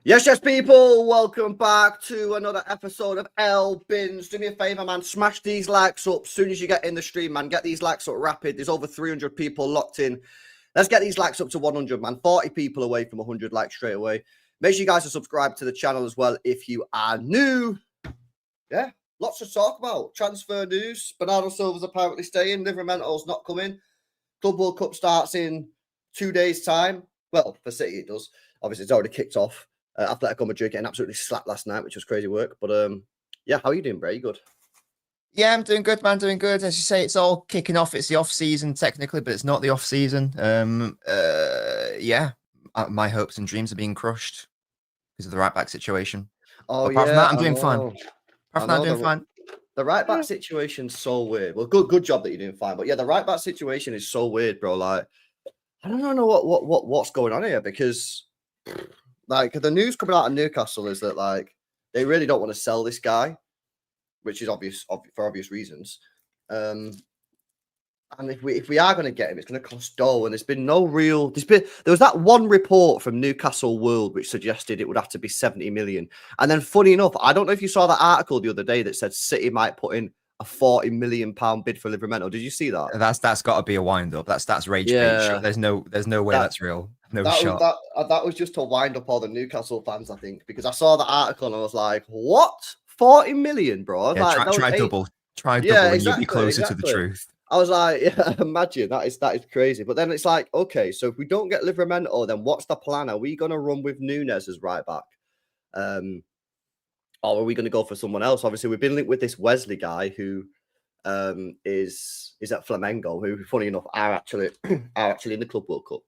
Yes, people, welcome back to another episode of L Bins. Do me a favor, man, smash these likes up as soon as you get in the stream, man. Get these likes up rapid. There's over 300 people locked in. Let's get these likes up to 100, man. 40 people away from 100 likes straight away. Make sure you guys are subscribed to the channel as well if you are new. Yeah, lots to talk about. Transfer news. Bernardo Silva's apparently staying. Livramento's not coming. Club World Cup starts in 2 days' time. Well, for City it does. Obviously, it's already kicked off. Atletico Madrid getting absolutely slapped last night, which was crazy work. But yeah, how are you doing, Bray? You good? Yeah, I'm doing good, man. Doing good. As you say, it's all kicking off. It's the off season technically, but it's not the off season. Yeah, my hopes and dreams are being crushed because of the right back situation. Oh, Apart from yeah, that, I'm doing fine. Apart from that, I'm doing fine. The right back situation's so weird. Well, good job that you're doing fine. But yeah, the right back situation is so weird, bro. Like, I don't know what's going on here because, like, the news coming out of Newcastle is that like they really don't want to sell this guy, which is obvious for obvious reasons. And if we are going to get him, it's going to cost dough. And there was that one report from Newcastle World which suggested it would have to be 70 million. And then, funny enough, I don't know if you saw that article the other day that said City might put in a 40 million pound bid for Livramento. Did you see that? That's got to be a wind up. That's rage Yeah. bait. There's no way that's real. No shot. That was just to wind up all the Newcastle fans, I think, because I saw the article and I was like, "What? 40 million, bro?" Yeah, like, try double, and you'll be closer to the truth. I was like, yeah, imagine that is crazy. But then it's like, okay, so if we don't get Livramento, then what's the plan? Are we going to run with Nunes as right back? Or are we going to go for someone else? Obviously, we've been linked with this Wesley guy who is at Flamengo, who, funny enough, are actually in the Club World Cup.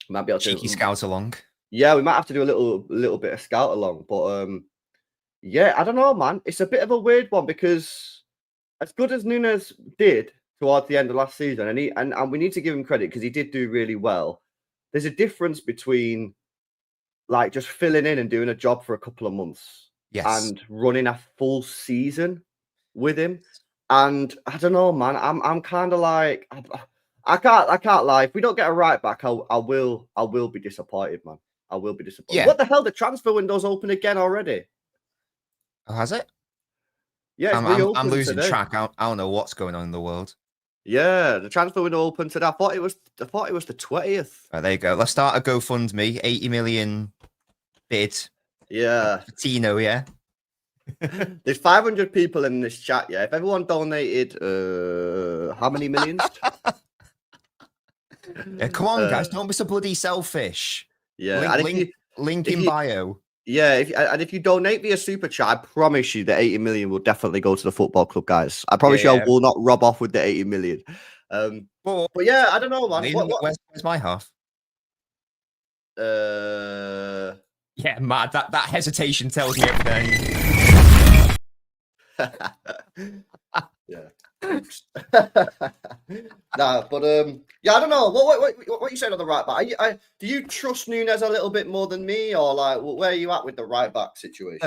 Might be able to cheeky scout along. Yeah, we might have to do a little bit of scout along. But yeah, I don't know, man. It's a bit of a weird one because as good as Nunes did towards the end of last season, and we need to give him credit because he did do really well. There's a difference between like just filling in and doing a job for a couple of months, and running a full season with him. And I don't know, man. I'm kind of like I can't lie. If we don't get a right back, I will be disappointed, man. I will be disappointed. Yeah. What the hell? The transfer window's open again already. Oh, has it? Yeah, I'm losing track. I don't know what's going on in the world. Yeah, the transfer window opened today. I thought it was the 20th. Oh, there you go. Let's start a GoFundMe. 80 million bid. Yeah. Tino, yeah. There's 500 people in this chat, yeah. If everyone donated how many millions? Yeah, come on, guys. Don't be so bloody selfish. Yeah. Link in bio. Yeah, if you donate via Super Chat, I promise you the 80 million will definitely go to the football club, guys. I promise you I will not rob off with the 80 million. But yeah, I don't know, man. Where's my half? Yeah, mad. That hesitation tells me everything. Yeah. Nah, but yeah, I don't know. What are you saying on the right back? Do you trust Nunes a little bit more than me, or like where are you at with the right back situation?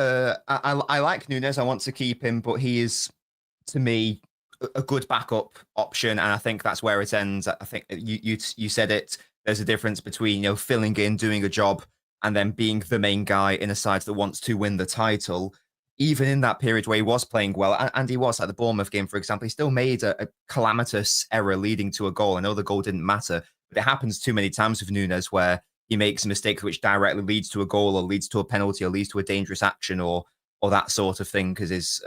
I like Nunes. I want to keep him, but he is, to me, a good backup option, and I think that's where it ends. I think you said it. There's a difference between filling in, doing a job, and then being the main guy in a side that wants to win the title. Even in that period where he was playing well, and he was at the Bournemouth game, for example, he still made a calamitous error leading to a goal. I know the goal didn't matter, but it happens too many times with Nunes where he makes a mistake which directly leads to a goal or leads to a penalty or leads to a dangerous action or that sort of thing because his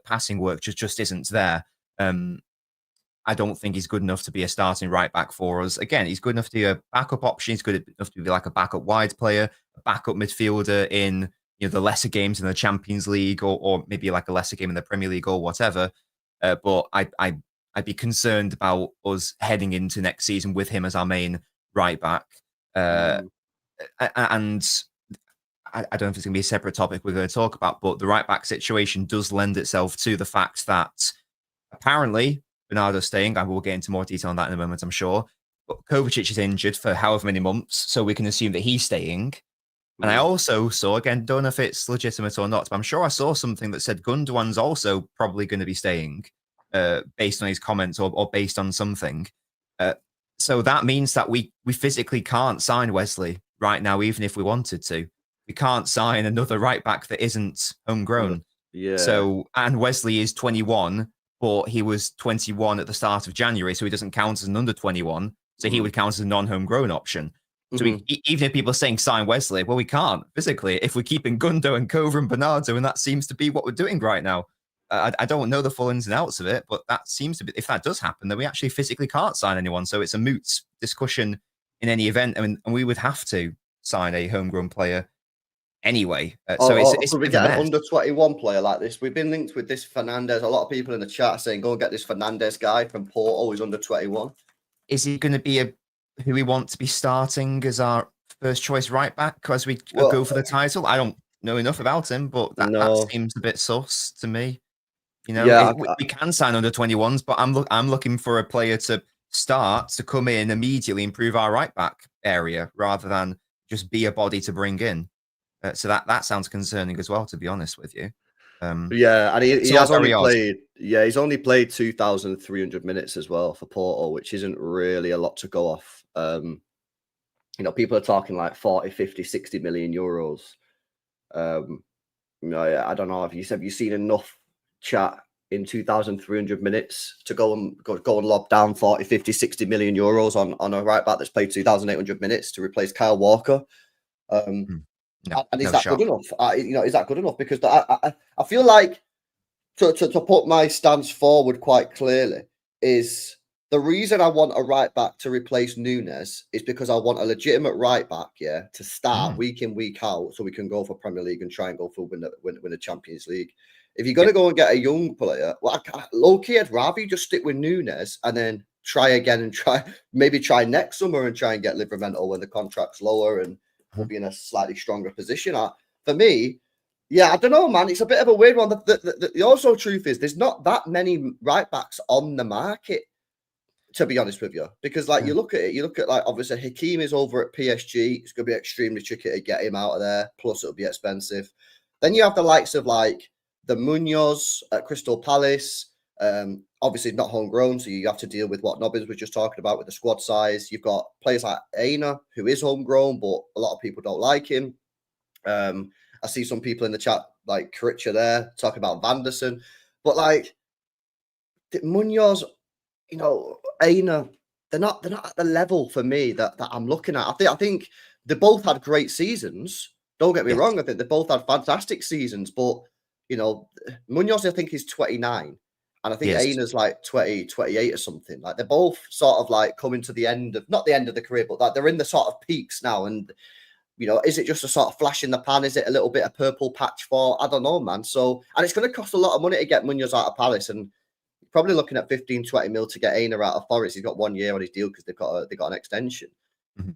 passing work just isn't there. I don't think he's good enough to be a starting right back for us. Again, he's good enough to be a backup option. He's good enough to be like a backup wide player, a backup midfielder in the lesser games in the Champions League or maybe like a lesser game in the Premier League or whatever. But I'd be concerned about us heading into next season with him as our main right back. And I don't know if it's going to be a separate topic we're going to talk about, but the right back situation does lend itself to the fact that apparently Bernardo's staying. I will get into more detail on that in a moment, I'm sure. But Kovacic is injured for however many months, so we can assume that he's staying. And I also saw, again, don't know if it's legitimate or not, but I'm sure I saw something that said Gundogan's also probably going to be staying based on his comments or based on something. So that means that we physically can't sign Wesley right now, even if we wanted to. we can't sign another right back that isn't homegrown. Yeah. So, and Wesley is 21, but he was 21 at the start of January, so he doesn't count as an under 21. So he would count as a non-homegrown option. So even if people are saying sign Wesley, well, we can't physically if we're keeping Gundo and Cover and Bernardo, and that seems to be what we're doing right now. I don't know the full ins and outs of it, but that seems to be, if that does happen, then we actually physically can't sign anyone. So it's a moot discussion in any event. I mean, and we would have to sign a homegrown player anyway. So it's we get an under 21 player like this. We've been linked with this Fernandez. A lot of people in the chat saying, go and get this Fernandez guy from Porto. He's under 21. Is he going to be who we want to be starting as our first choice right back as we go for the title? I don't know enough about him, but that seems a bit sus to me. You know, we can sign under 21s, but I'm looking for a player to start to come in immediately, improve our right back area rather than just be a body to bring in. So that sounds concerning as well, to be honest with you. And he has only played. Yeah, he's only played 2,300 minutes as well for Porto, which isn't really a lot to go off. You know, people are talking like 40, 50, 60 million euros. You know, I don't know if you seen enough chat in 2,300 minutes to go and lob down 40, 50, 60 million euros on a right back that's played 2,800 minutes to replace Kyle Walker. And is that good enough? You know, is that good enough? Because I feel like to put my stance forward quite clearly is the reason I want a right back to replace Nunes is because I want a legitimate right back, to start week in, week out, so we can go for Premier League and try and go for win the Champions League. If you're going to go and get a young player, well, low-key, I'd rather you just stick with Nunes and then try again and maybe try next summer and try and get Livramento when the contract's lower and we'll be in a slightly stronger position. For me, I don't know, man. It's a bit of a weird one. The also truth is there's not that many right backs on the market, to be honest with you, because you look at like obviously Hakim is over at PSG. It's going to be extremely tricky to get him out of there. Plus, it'll be expensive. Then you have the likes of like the Munoz at Crystal Palace. Obviously not homegrown, so you have to deal with what Nobbins was just talking about with the squad size. You've got players like Aina, who is homegrown, but a lot of people don't like him. I see some people in the chat like Karicha there talking about Vanderson, but like Munoz, you know, Aina, they're not at the level for me that I'm looking at. I think they both had great seasons. Don't get me wrong. I think they both had fantastic seasons, but you know, Munoz, I think, is 29. And I think Aina's like 20, 28 or something. Like they're both sort of like coming to the end of, not the end of the career, but like they're in the sort of peaks now. And, you know, is it just a sort of flash in the pan? Is it a little bit of purple patch for? I don't know, man. So, and it's going to cost a lot of money to get Munoz out of Paris. And probably looking at 15, 20 mil to get Aina out of Forest. He's got 1 year on his deal because they got an extension.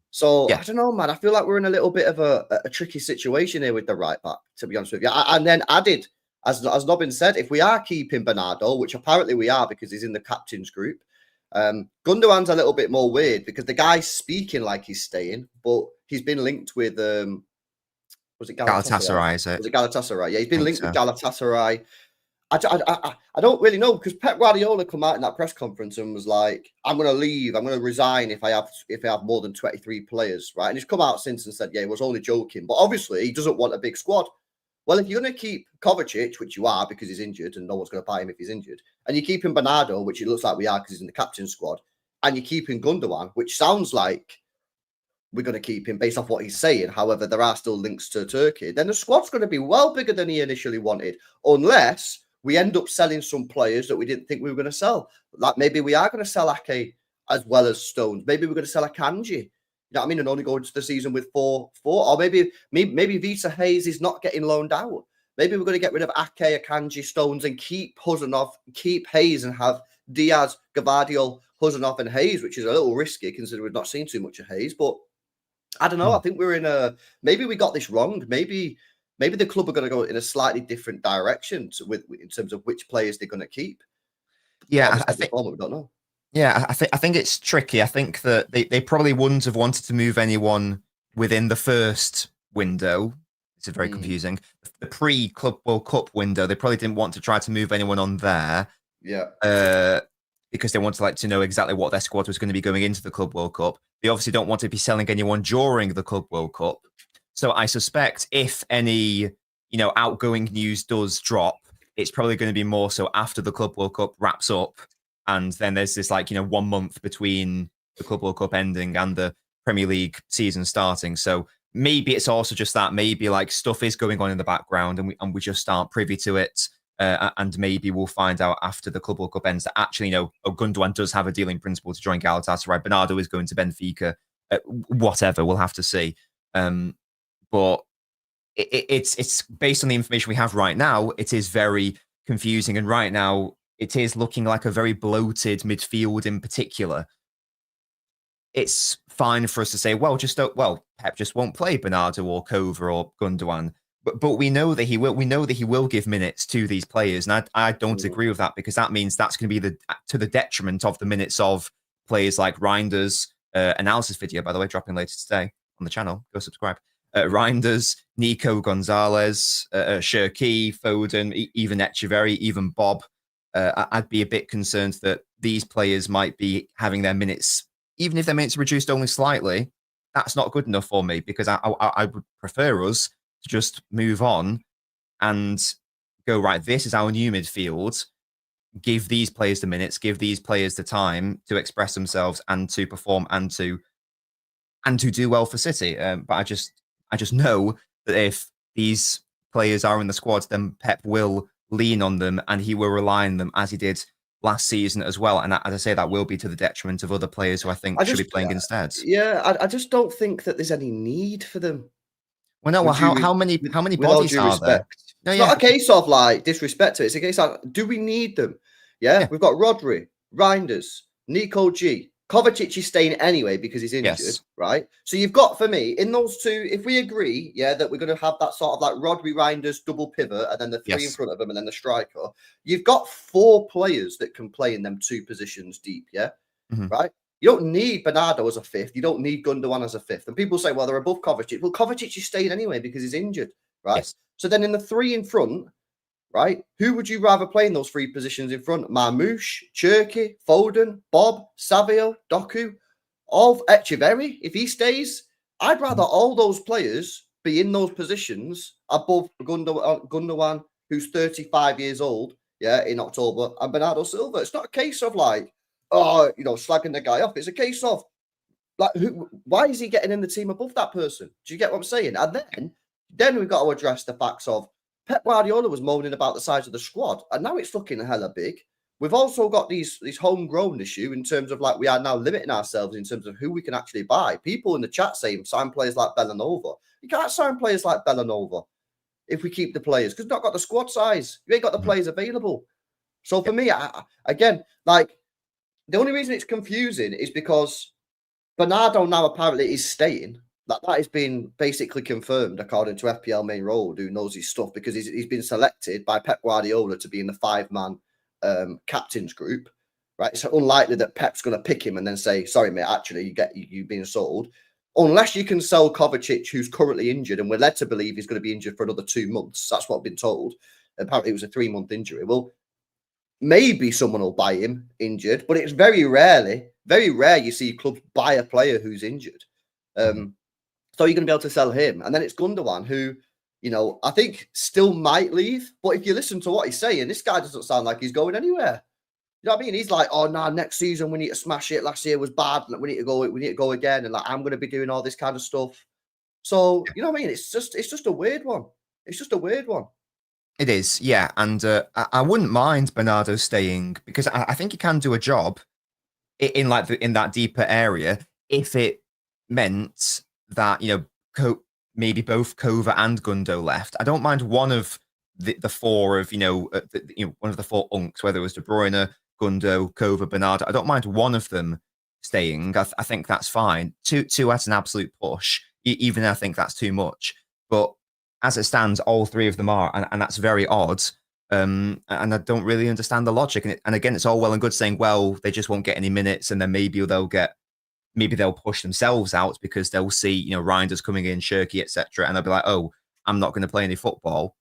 So I don't know, man. I feel like we're in a little bit of a tricky situation here with the right back, to be honest with you. And then added, as Nobbin said, if we are keeping Bernardo, which apparently we are because he's in the captain's group, Gundogan's a little bit more weird because the guy's speaking like he's staying, but he's been linked with was it Galatasaray? Is it? Was it Galatasaray? Yeah, he's been linked with Galatasaray. I don't really know because Pep Guardiola come out in that press conference and was like, "I'm going to leave. I'm going to resign if I have more than 23 players." Right, and he's come out since and said, "Yeah, he was only joking," but obviously he doesn't want a big squad. Well, if you're going to keep Kovacic, which you are because he's injured and no one's going to buy him if he's injured, and you're keeping Bernardo, which it looks like we are because he's in the captain's squad, and you're keeping Gundogan, which sounds like we're going to keep him based off what he's saying. However, there are still links to Turkey. Then the squad's going to be well bigger than he initially wanted, unless we end up selling some players that we didn't think we were going to sell. Like maybe we are going to sell Ake as well as Stones. Maybe we're going to sell Akanji. You know what I mean? And only go into the season with four. Or maybe Vita Hayes is not getting loaned out. Maybe we're going to get rid of Ake, Akanji, Stones and keep Huzanov, keep Hayes and have Diaz, Gavadio, Huzanov and Hayes, which is a little risky considering we've not seen too much of Hayes. But I don't know. I think we're in maybe we got this wrong. Maybe the club are going to go in a slightly different direction in terms of which players they're going to keep. Yeah, I think we don't know. Yeah, I think it's tricky. I think that they probably wouldn't have wanted to move anyone within the first window. This is very confusing. The pre-Club World Cup window, they probably didn't want to try to move anyone on there. Yeah. Because they wanted to know exactly what their squad was going to be going into the Club World Cup. They obviously don't want to be selling anyone during the Club World Cup. So I suspect if any, outgoing news does drop, it's probably going to be more so after the Club World Cup wraps up. And then there's this 1 month between the Club World Cup ending and the Premier League season starting. So maybe it's also just that maybe stuff is going on in the background and we just aren't privy to it. And maybe we'll find out after the Club World Cup ends that actually, Gundogan does have a deal in principle to join Galatasaray. Bernardo is going to Benfica. Whatever, we'll have to see. But it's based on the information we have right now. It is very confusing, and right now it is looking like a very bloated midfield in particular. It's fine for us to say, Pep just won't play Bernardo or Kova or Gundogan. But we know that he will. We know that he will give minutes to these players, and I don't agree with that, because that means that's going to be to the detriment of the minutes of players like Reinders. Analysis video, by the way, dropping later today on the channel. Go subscribe. Reinders, Nico Gonzalez, Cherki, Foden, even Echeverry, even Bob. I'd be a bit concerned that these players might be having their minutes, even if their minutes are reduced only slightly. That's not good enough for me, because I would prefer us to just move on and go, right, this is our new midfield. Give these players the minutes, give these players the time to express themselves and to perform and to do well for City. But I just know that if these players are in the squad, then Pep will lean on them and he will rely on them, as he did last season as well. And as I say, that will be to the detriment of other players who I think should be playing instead. Yeah, I just don't think that there's any need for them. Well, no. Well, how many bodies are there? No, it's not a case of disrespect to it. It's a case of, do we need them? Yeah. We've got Rodri, Reinders, Nico G. Kovacic is staying anyway because he's injured, right? So you've got, for me, in those two, if we agree, that we're going to have that sort of Rodri, Reinders double pivot, and then the three in front of them, and then the striker, you've got 4 players that can play in them 2 positions deep, right? You don't need Bernardo as a 5th. You don't need Gundogan as a 5th. And people say, well, they're above Kovacic. Well, Kovacic is staying anyway because he's injured, right? Yes. So then in the 3 in front, right, who would you rather play in those 3 positions in front? Marmoush, Cherki, Foden, Bob, Savio, Doku, all Echeverry, if he stays? I'd rather all those players be in those positions above Gundogan, who's 35 years old, in October, and Bernardo Silva. It's not a case of slagging the guy off. It's a case of why is he getting in the team above that person? Do you get what I'm saying? And then we've got to address the facts of Pep Guardiola was moaning about the size of the squad, and now it's looking hella big. We've also got these homegrown issue in terms of we are now limiting ourselves in terms of who we can actually buy. People in the chat saying sign players like Bellanova. You can't sign players like Bellanova if we keep the players, because not got the squad size. You ain't got the players available. So for me, the only reason it's confusing is because Bernardo now apparently is staying. That has been basically confirmed according to FPL main road, who knows his stuff, because he's been selected by Pep Guardiola to be in the 5-man captains group, right? It's unlikely that Pep's going to pick him and then say, sorry, mate, actually, you've been sold. Unless you can sell Kovacic, who's currently injured, and we're led to believe he's going to be injured for another 2 months. That's what I've been told. Apparently, it was a 3-month injury. Well, maybe someone will buy him injured, but it's very rare you see clubs buy a player who's injured. So you're going to be able to sell him. And then it's Gundogan, who, I think still might leave. But if you listen to what he's saying, this guy doesn't sound like he's going anywhere. You know what I mean? He's like, oh, no, next season we need to smash it. Last year was bad. We need to go again. And I'm going to be doing all this kind of stuff. So, you know what I mean? It's just a weird one. It's just a weird one. It is, yeah. And I wouldn't mind Bernardo staying, because I think he can do a job in that deeper area if it meant that maybe both Kova and Gundo left. I don't mind one of the 4 of one of the 4 unks, whether it was De Bruyne, Gundo, Kova, Bernardo. I don't mind one of them staying. I think that's fine. Two at an absolute push. Even I think that's too much. But as it stands, all 3 of them are, and that's very odd. And I don't really understand the logic. And again, it's all well and good saying, well, they just won't get any minutes, and then maybe they'll push themselves out because they'll see, Reinders coming in, Cherki, etc., and they'll be like, oh, I'm not going to play any football.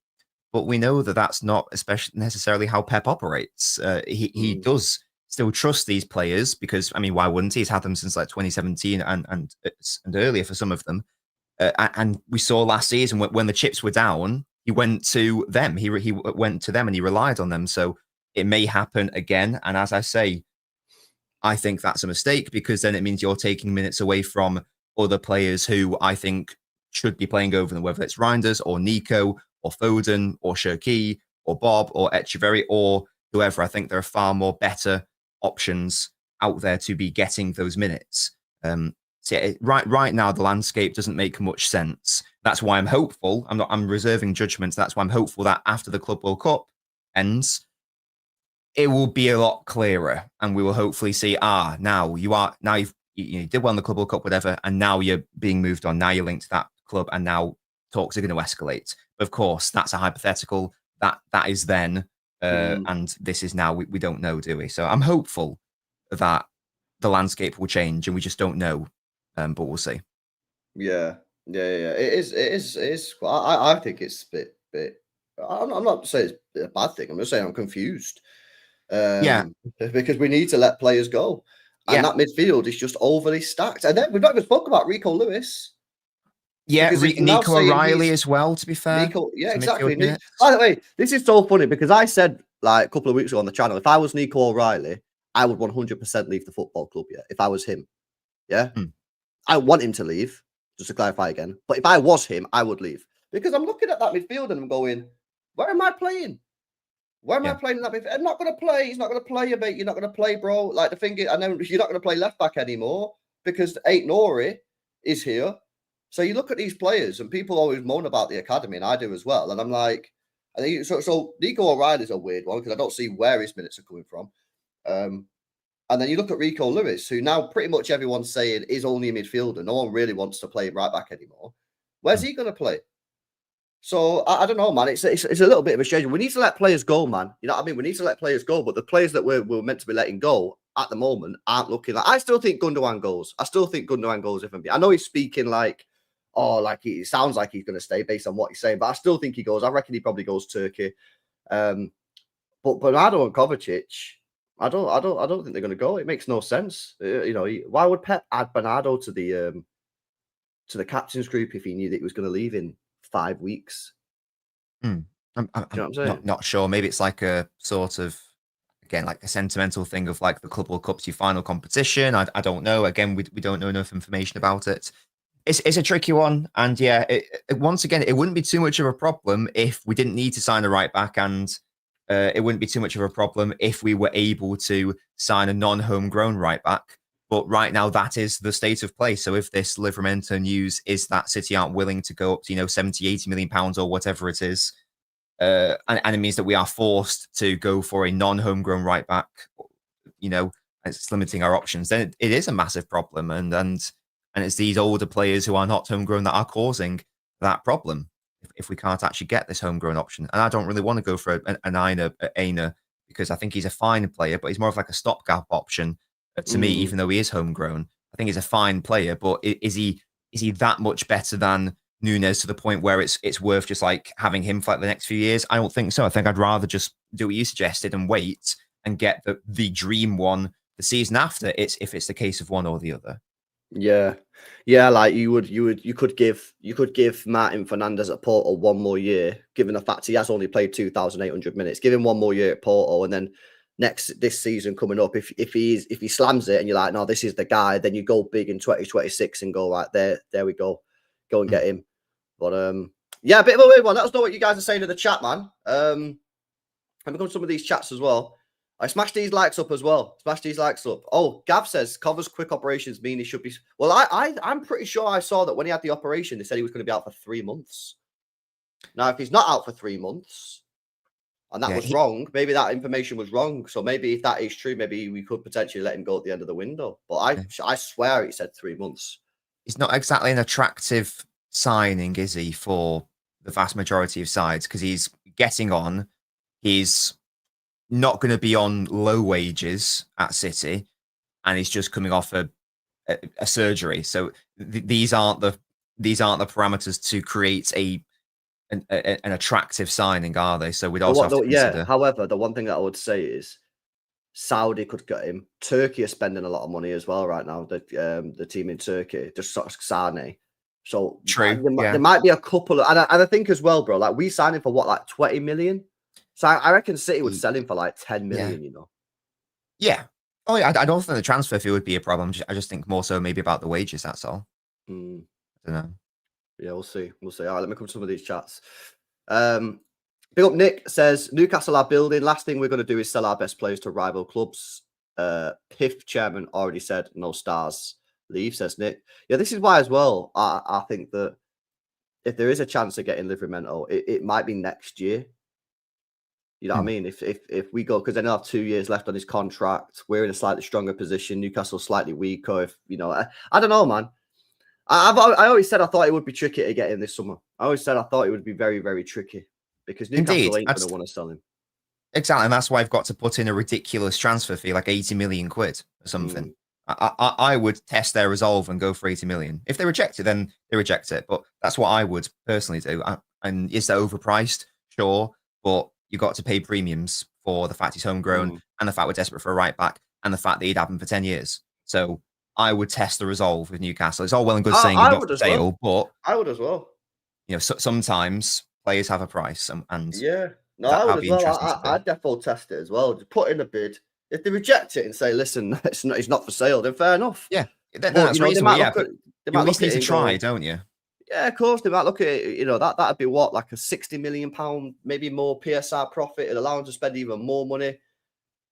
But we know that that's not especially necessarily how Pep operates. He does still trust these players because, why wouldn't he? He's had them since 2017 and earlier for some of them. And we saw last season when the chips were down, he went to them. He went to them and he relied on them. So it may happen again. And as I say, I think that's a mistake because then it means you're taking minutes away from other players who I think should be playing over them, whether it's Reinders or Nico or Foden or Cherki or Bob or Echeverry or whoever. I think there are far more better options out there to be getting those minutes. Right now, the landscape doesn't make much sense. That's why I'm hopeful. I'm reserving judgments. That's why I'm hopeful that after the Club World Cup ends, it will be a lot clearer, and we will hopefully see. Now you did well in the Club World Cup, whatever, and now you're being moved on. Now you're linked to that club, and now talks are going to escalate. Of course, that's a hypothetical. That is then, and this is now. We don't know, do we? So I'm hopeful that the landscape will change, and we just don't know. But we'll see. Yeah. It is. I think it's a bit. I'm not saying it's a bad thing. I'm just saying I'm confused. Because we need to let players go, and that midfield is just overly stacked. And then we've not even spoke about Rico Lewis. Yeah, Nico O'Reilly as well. To be fair, Nico, yeah, exactly. By the way, this is so funny because I said like a couple of weeks ago on the channel, if I was Nico O'Reilly, I would 100% leave the football club. Yeah, if I was him, yeah, I want him to leave. Just to clarify again, but if I was him, I would leave because I'm looking at that midfield and I'm going, where am I playing? Where am I playing in that midfield? I'm not going to play. He's not going to play, you mate. You're not going to play, bro. Like the thing is, I know you're not going to play left back anymore because Eight Nori is here. So you look at these players, and people always moan about the academy, and I do as well. And I'm like, I think so. Nico O'Reilly's a weird one because I don't see where his minutes are coming from. And then you look at Rico Lewis, who now pretty much everyone's saying is only a midfielder. No one really wants to play right back anymore. Where's he going to play? So I don't know, man. It's a little bit of a shame. We need to let players go, man. You know what I mean? We need to let players go, but the players that we're meant to be letting go at the moment aren't looking like. I still think Gundogan goes. If I know he's speaking like, like he sounds like he's going to stay based on what he's saying, but I still think he goes. I reckon he probably goes Turkey. But Bernardo and Kovacic, I don't think they're going to go. It makes no sense. Why would Pep add Bernardo to the captain's group if he knew that he was going to leave in 5 weeks? I'm not sure. Maybe it's like a sort of, again, like a sentimental thing of like the Club World Cup's your final competition. I don't know. Again, we don't know enough information about it. It's a tricky one. And yeah, once again, it wouldn't be too much of a problem if we didn't need to sign a right back, and it wouldn't be too much of a problem if we were able to sign a non-homegrown right back. But right now, that is the state of play. So if this Livramento news is that City aren't willing to go up to, 70, 80 million pounds or whatever it is, and it means that we are forced to go for a non-homegrown right back, it's limiting our options, then it is a massive problem. And it's these older players who are not homegrown that are causing that problem if we can't actually get this homegrown option. And I don't really want to go for an Aina because I think he's a fine player, but he's more of like a stopgap option. To me, even though he is homegrown, I think he's a fine player. But is he that much better than Nunes to the point where it's worth just like having him for like the next few years? I don't think so. I think I'd rather just do what you suggested and wait and get the dream one the season after. If it's the case of one or the other. Yeah. Like you could give Martin Fernandez at Porto 1 more year, given the fact he has only played 2,800 minutes. Give him 1 more year at Porto, and then this season coming up, if he slams it and you're like, no, this is the guy, then you go big in 2026 and go right there we go and get him. But a bit of a weird one. Let us know what you guys are saying in the chat, man. And we go to some of these chats as well. I smash these likes up as well. Smash these likes up. Oh, Gav says Cover's quick operations mean he should be. Well, I'm pretty sure I saw that when he had the operation, they said he was going to be out for 3 months. Now, if he's not out for 3 months, and that was wrong, maybe that information was wrong. So maybe if that is true, maybe we could potentially let him go at the end of the window. But I swear it said 3 months. He's not exactly an attractive signing, is he, for the vast majority of sides? Because he's getting on. He's not going to be on low wages at City, and he's just coming off a surgery. So these aren't the parameters to create an attractive signing, are they? So we'd also have to consider. Yeah. However, the one thing that I would say is Saudi could get him. Turkey are spending a lot of money as well right now. The team in Turkey, just sort of Sane. So True. there might be a couple of, and I think as well, bro, like we signed him for what, like 20 million? So I reckon City would sell him for like 10 million, you know? Yeah. Oh, yeah. I don't think the transfer fee would be a problem. I just think more so maybe about the wages. That's all. Mm. I don't know. Yeah, we'll see. We'll see. All right, let me come to some of these chats. Big up Nick says Newcastle are building. Last thing we're going to do is sell our best players to rival clubs. PIF chairman already said no stars leave, says Nick. Yeah, this is why as well. I think that if there is a chance of getting Livramento, it might be next year. You know what I mean? If we go, because then he'll have 2 years left on his contract. We're in a slightly stronger position. Newcastle's slightly weaker. If you know, I don't know, man. I always said I thought it would be tricky to get in this summer. I always said I thought it would be very, very tricky because Newcastle ain't going to want to sell him. Exactly, and that's why I've got to put in a ridiculous transfer fee, like 80 million quid or something. I would test their resolve and go for 80 million. If they reject it, then they reject it. But that's what I would personally do. And is that overpriced? Sure, but you got to pay premiums for the fact he's homegrown and the fact we're desperate for a right back and the fact that he'd have him for 10 years. So I would test the resolve with Newcastle. It's all well and good saying he's not for sale, but I would as well. You know, sometimes players have a price, and yeah, no, I would as well. I'd definitely test it as well. Just put in a bid. If they reject it and say, "Listen, it's not for sale," then fair enough. Yeah, that's reasonable. Yeah, but you at least need to try, don't you? Yeah, of course. They might look at it, you know, that'd be what, like a £60 million, maybe more PSR profit. It'll allow him to spend even more money.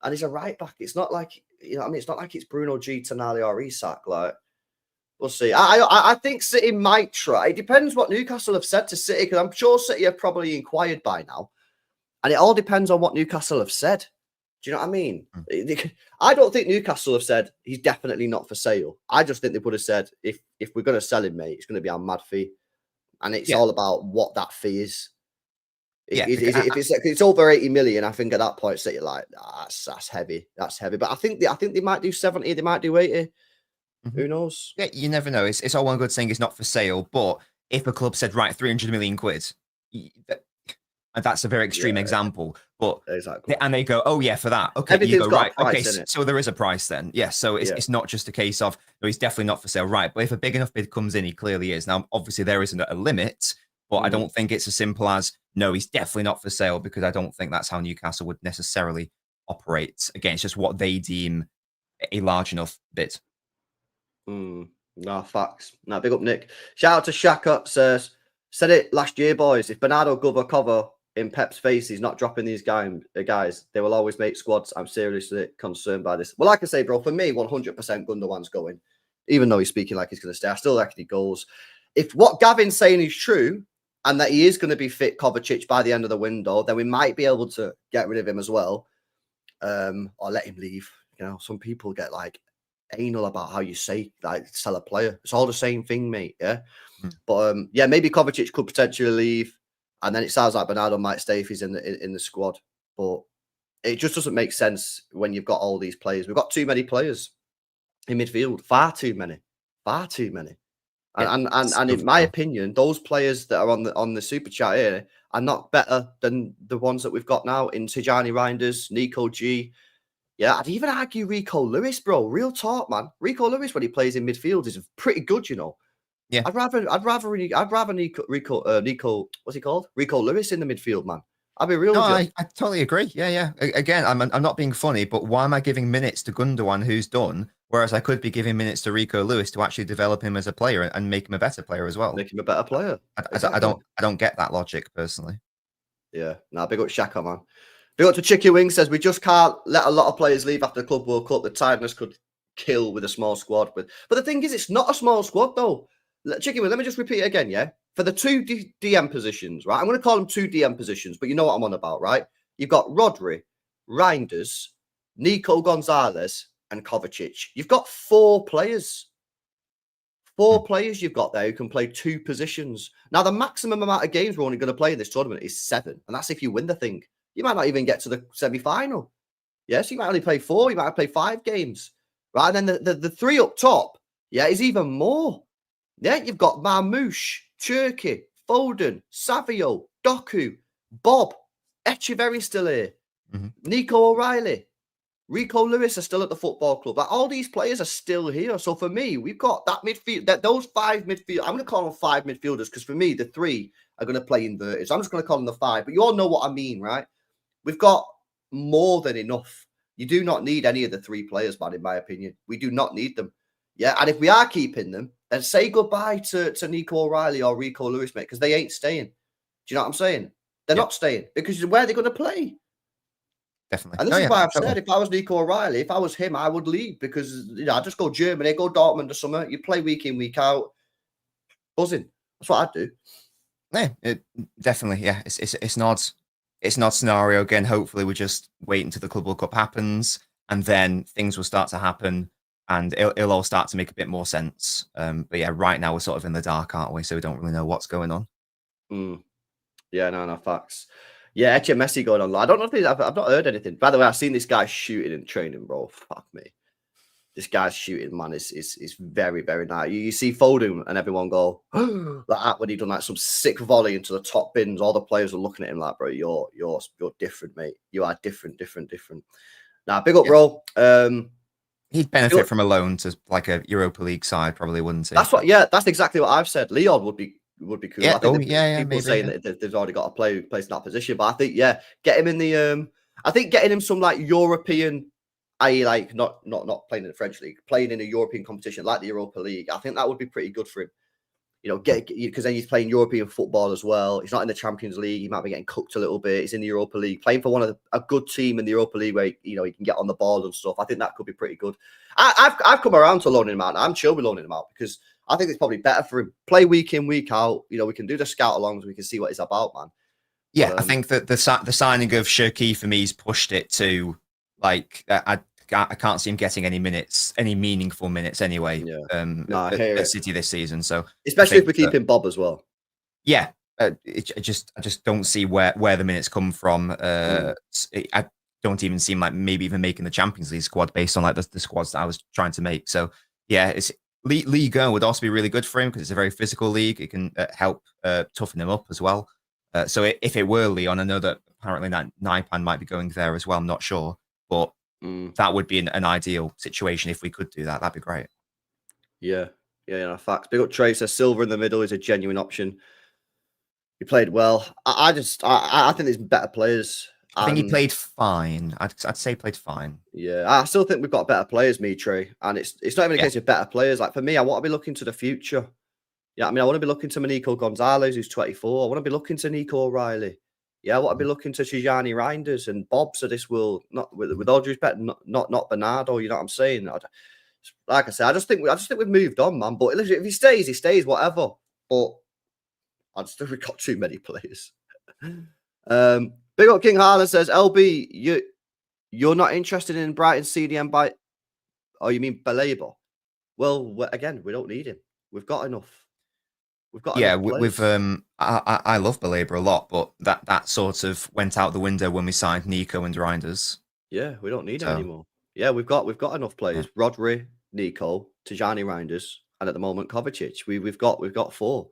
And he's a right back. It's not like, you know what I mean? It's not like it's Bruno G, Tonali or Isak. Like, we'll see. I think City might try. It depends what Newcastle have said to City, because I'm sure City have probably inquired by now. And it all depends on what Newcastle have said. Do you know what I mean? I don't think Newcastle have said he's definitely not for sale. I just think they would have said, if we're going to sell him, mate, it's going to be our mad fee. And it's all about what that fee is. If it's over 80 million, I think at that point, City like, that's heavy. That's heavy. But I think they might do 70, they might do 80. Who knows? Yeah, you never know. It's all one good saying it's not for sale, but if a club said, right, 300 million quid, and that's a very extreme example, but exactly. And they go, oh yeah, for that. Okay, you go, right. Okay, so there is a price then. Yes, so it's not just a case of, no, he's definitely not for sale, right? But if a big enough bid comes in, he clearly is. Now, obviously, there isn't a limit, but I don't think it's as simple as, no, he's definitely not for sale, because I don't think that's how Newcastle would necessarily operate. Again, it's just what they deem a large enough bid. No, facts. No, big up, Nick. Shout out to Shaka, says, said it last year, boys. If Bernardo cover in Pep's face, he's not dropping these guys. They will always make squads. I'm seriously concerned by this. Well, like I say, bro, for me, 100% Gundogan's going. Even though he's speaking like he's going to stay, I still reckon he goes. If what Gavin's saying is true, and that he is going to be fit Kovacic by the end of the window, then we might be able to get rid of him as well, or let him leave. You know, some people get like anal about how you say, like, sell a player. It's all the same thing, mate. Yeah. But yeah, maybe Kovacic could potentially leave, and then it sounds like Bernardo might stay if he's in the squad. But it just doesn't make sense when you've got all these players. We've got too many players in midfield, far too many. And in my opinion, those players that are on the super chat here are not better than the ones that we've got now in Tijani Reinders, Nico G. Yeah, I'd even argue Rico Lewis, bro. Real talk, man. Rico Lewis, when he plays in midfield, is pretty good, you know. Yeah, I'd rather Nico. What's he called? Rico Lewis in the midfield, man. I'll be real. No, I totally agree. Yeah. Again, I'm not being funny, but why am I giving minutes to Gundogan, who's done, whereas I could be giving minutes to Rico Lewis to actually develop him as a player and make him a better player as well? Make him a better player. I don't get that logic personally. Yeah, big up Shaka, man. Big up to Chicky Wing, says we just can't let a lot of players leave after the Club World Cup. The tiredness could kill with a small squad. But the thing is, it's not a small squad though. Chicky Wing, let me just repeat it again, yeah? For the two DM positions, right? I'm going to call them two DM positions, but you know what I'm on about, right? You've got Rodri, Reinders, Nico Gonzalez, and Kovacic. You've got four players. Four players you've got there who can play two positions. Now, the maximum amount of games we're only going to play in this tournament is 7. And that's if you win the thing. You might not even get to the semi-final. Yes, you might only play 4. You might play 5 games. Right? And then the 3 up top, yeah, is even more. Yeah, you've got Marmoush, Cherky, Foden, Savio, Doku, Bob, Echeverry still here, Nico O'Reilly. Rico Lewis are still at the football club. Like, all these players are still here. So for me, we've got that midfield, those 5 midfield. I'm going to call them 5 midfielders because for me, the 3 are going to play inverted. So I'm just going to call them the 5. But you all know what I mean, right? We've got more than enough. You do not need any of the 3 players, man, in my opinion. We do not need them. Yeah, and if we are keeping them, then say goodbye to Nico O'Reilly or Rico Lewis, mate, because they ain't staying. Do you know what I'm saying? They're not staying because where are they going to play? Definitely. And this is why I've said, if I was Nico O'Reilly, if I was him, I would leave because, I'd just go Germany, go Dortmund or something. You play week in, week out. Buzzing. That's what I'd do. Yeah, definitely. Yeah, it's not scenario again. Hopefully, we just wait until the Club World Cup happens, and then things will start to happen, and it'll all start to make a bit more sense. But yeah, right now we're sort of in the dark, aren't we? So we don't really know what's going on. Yeah, no, facts. Yeah, Eche Messi going on. I don't know if I've not heard anything. By the way, I've seen this guy shooting in training, bro. Fuck me. This guy's shooting, man, is very, very nice. You see Foden and everyone go like that when he done like some sick volley into the top bins. All the players are looking at him like, bro, you're different, mate. You are different. Now, big up, bro. He'd benefit from a loan to like a Europa League side, probably, wouldn't he? That's exactly what I've said. Leon would be cool. Yeah. I think people maybe, saying that they've already got a place in that position, but I think get him in the I think getting him some like European, i.e. like not playing in the French league, playing in a European competition like the Europa League. I think that would be pretty good for him. Because then he's playing European football as well. He's not in the Champions League. He might be getting cooked a little bit. He's in the Europa League, playing for a good team in the Europa League where he can get on the ball and stuff. I think that could be pretty good. I've come around to loaning him out. I'm chill with loaning him out because I think it's probably better for him. Play week in, week out. We can do the scout alongs. We can see what it's about, man. Yeah, but, I think that the signing of Shirky for me's pushed it to like I can't see him getting any meaningful minutes anyway. At City this season. So especially if we're keeping Bob as well. Yeah, I just don't see where the minutes come from. I don't even seem like maybe even making the Champions League squad based on like the squads that I was trying to make. So yeah, it's League 1 would also be really good for him because it's a very physical league. It can help toughen him up as well. So if it were Leon, I know that apparently Naipan might be going there as well. I'm not sure, but that would be an ideal situation if we could do that. That'd be great. Yeah, facts. Big up Trey says Silva in the middle is a genuine option. He played well. I think there's better players. I think he played fine. I'd say played fine. Yeah, I still think we've got better players, Trey. And it's not even a case of better players. Like for me, I want to be looking to the future. Yeah, I want to be looking to Manico Gonzalez, who's 24. I want to be looking to Nico O'Reilly. Yeah, I want to be looking to Tijani Reinders and Bobs of this world. Not with all due respect, not Bernardo. You know what I'm saying? Like I said, I just think we've moved on, man. But if he stays, he stays. Whatever. But I just think we've got too many players. Big up King Harlan says, LB, you're not interested in Brighton CDM by? Oh, you mean Baleba? Well, again, we don't need him. We've got enough. I love Baleba a lot, but that sort of went out the window when we signed Nico and Reinders. Yeah, we don't need him anymore. Yeah, we've got enough players. Yeah. Rodri, Nico, Tijani Reinders, and at the moment Kovacic. We've got 4.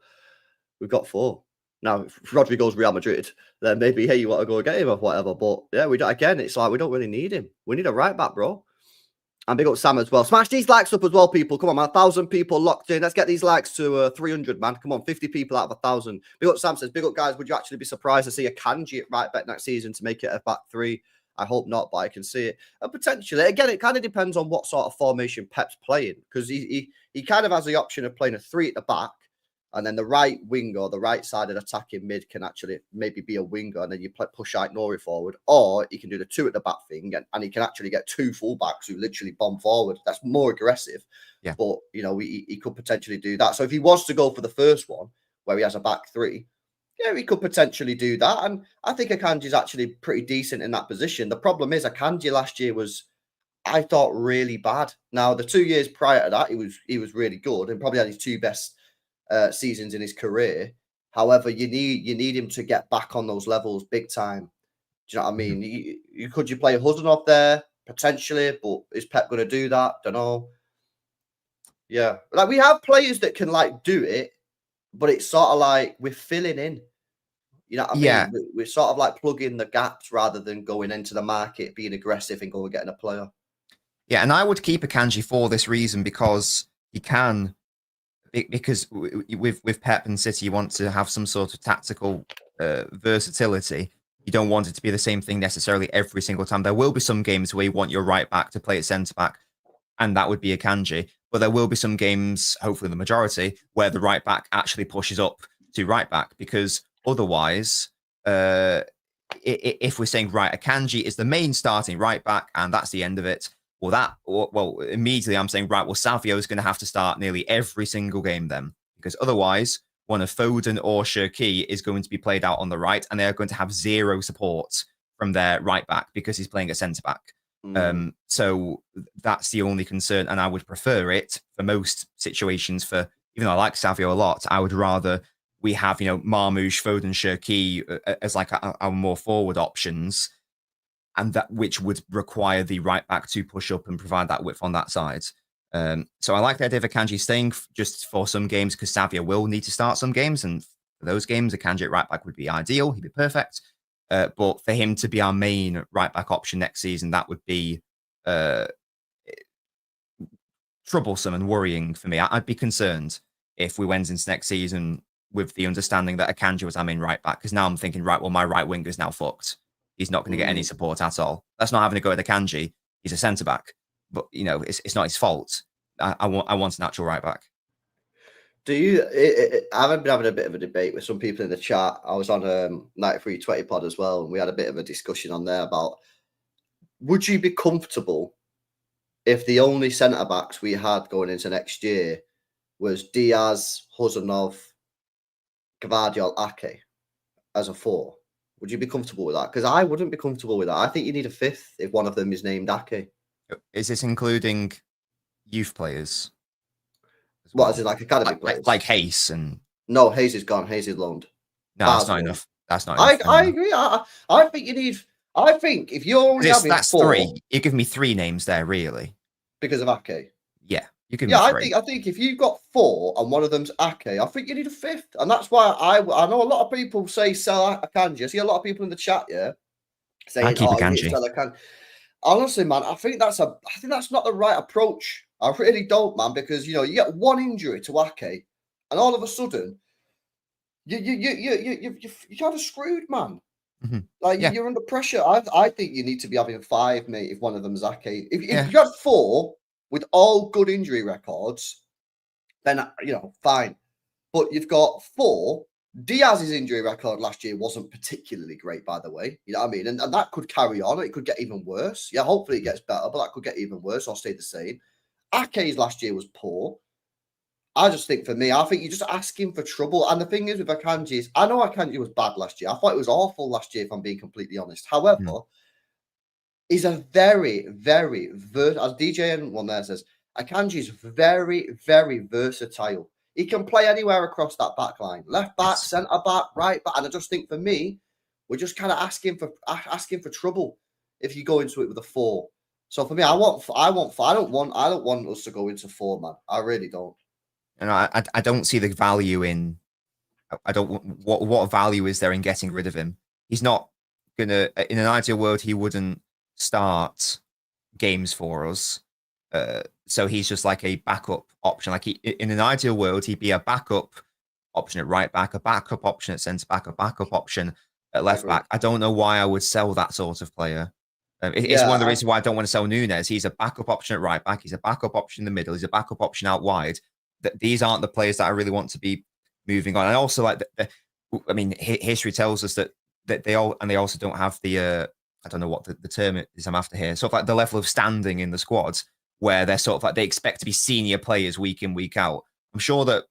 We've got 4. Now, if Rodri goes Real Madrid, then maybe you want to go get him or whatever. But yeah, it's like we don't really need him. We need a right back, bro. And big up Sam as well. Smash these likes up as well, people. Come on, man. 1,000 people locked in. Let's get these likes to 300, man. Come on, 50 people out of 1,000. Big up Sam says, big up, guys. Would you actually be surprised to see a Kanji at right back next season to make it a back 3? I hope not, but I can see it. And potentially, again, it kind of depends on what sort of formation Pep's playing. Because he kind of has the option of playing a 3 at the back. And then the right wing or the right side of attacking mid can actually maybe be a winger, and then you push out Nori forward, or he can do the 2 at the back thing, and he can actually get 2 fullbacks who literally bomb forward. That's more aggressive. Yeah. But he could potentially do that. So if he was to go for the first one, where he has a back 3, yeah, he could potentially do that. And I think Akanji's actually pretty decent in that position. The problem is Akanji last year was, I thought, really bad. Now the 2 years prior to that, he was really good and probably had his 2 best seasons in his career. However, you need him to get back on those levels big time. Do you know what I mean? Could you play Hudson there potentially, but is Pep going to do that? Don't know. Yeah, like we have players that can like do it, but it's sort of like we're filling in. You know what I Yeah. mean? We're sort of like plugging the gaps rather than going into the market, being aggressive and going and getting a player. Yeah, and I would keep Akanji for this reason because he can, because with Pep and City, you want to have some sort of tactical versatility. You don't want it to be the same thing necessarily every single time. There will be some games where you want your right back to play at centre back, and that would be Akanji. But there will be some games, hopefully the majority, where the right back actually pushes up to right back, because otherwise, if we're saying, right, Akanji is the main starting right back and that's the end of it, well, immediately I'm saying, right, well, Savio is going to have to start nearly every single game then, because otherwise one of Foden or Cherki is going to be played out on the right, and they're going to have zero support from their right back because he's playing at centre back. So that's the only concern, and I would prefer it for most situations. For even though I like Savio a lot, I would rather we have Marmoush, Foden, Cherki as like our more forward options, and that which would require the right back to push up and provide that width on that side. So I like the idea of Akanji staying just for some games, because Savio will need to start some games, and for those games, Akanji at right back would be ideal. He'd be perfect. But for him to be our main right back option next season, that would be troublesome and worrying for me. I'd be concerned if we went into next season with the understanding that Akanji was our main right back, because now I'm thinking, right, well, my right winger is now fucked. He's not going to get any support at all. That's not having to go at Akanji. He's a centre back, but it's not his fault. I want an actual right back. Do you? I've been having a bit of a debate with some people in the chat. I was on 9320 pod as well, and we had a bit of a discussion on there about, would you be comfortable if the only centre backs we had going into next year was Diaz, Huzanov, Gvardiol, Ake as a 4? Would you be comfortable with that? Because I wouldn't be comfortable with that. I think you need a 5th if one of them is named Ake. Is this including youth players? What, is it like academy players? Like Hayes and... No, Hayes is gone. Hayes is loaned. No, that's not enough. That's not enough. I agree. I think you need... I think if you're only having that's 4... 3. You're giving me 3 names there, really. Because of Ake? Yeah, you give me 3. I think if you've got 4 and one of them's Ake, I think you need a 5th. And that's why I know a lot of people say sell Akanji. I see a lot of people in the chat, saying, I keep Akanji. Sell Akanji. Honestly, man, I think that's not the right approach. I really don't, man, because you get one injury to Ake, and all of a sudden, you're kind of screwed, man. You're under pressure. I think you need to be having 5, mate. If one of them's Ake, if you had 4 with all good injury records, then fine. But you've got 4. Diaz's injury record last year wasn't particularly great, by the way. You know what I mean? And that could carry on. It could get even worse. Yeah, hopefully it gets better, but that could get even worse or stay the same. Ake's last year was poor. I just think, for me, I think you're just asking for trouble. And the thing is with Akanji is, I know Akanji was bad last year. I thought it was awful last year, if I'm being completely honest. However, he's a very, very, as DJN1 there says, Akanji is very, very versatile. He can play anywhere across that back line. Left back, centre back, right back. And I just think, for me, we're just kind of asking for trouble if you go into it with a 4. So for me, I don't want us to go into 4, man. I really don't. And I don't see the value in... What value is there in getting rid of him? He's not gonna... In an ideal world, he wouldn't start games for us. So he's just like a backup option. Like in an ideal world, he'd be a backup option at right back, a backup option at centre back, a backup option at left back. I don't know why I would sell that sort of player. It's one of the reasons why I don't want to sell Nunes. He's a backup option at right back. He's a backup option in the middle. He's a backup option out wide. These aren't the players that I really want to be moving on. And also, like, history tells us that they also don't have the I don't know what the term is I'm after here. Sort of like the level of standing in the squads, where they're sort of like they expect to be senior players week in, week out. I'm sure that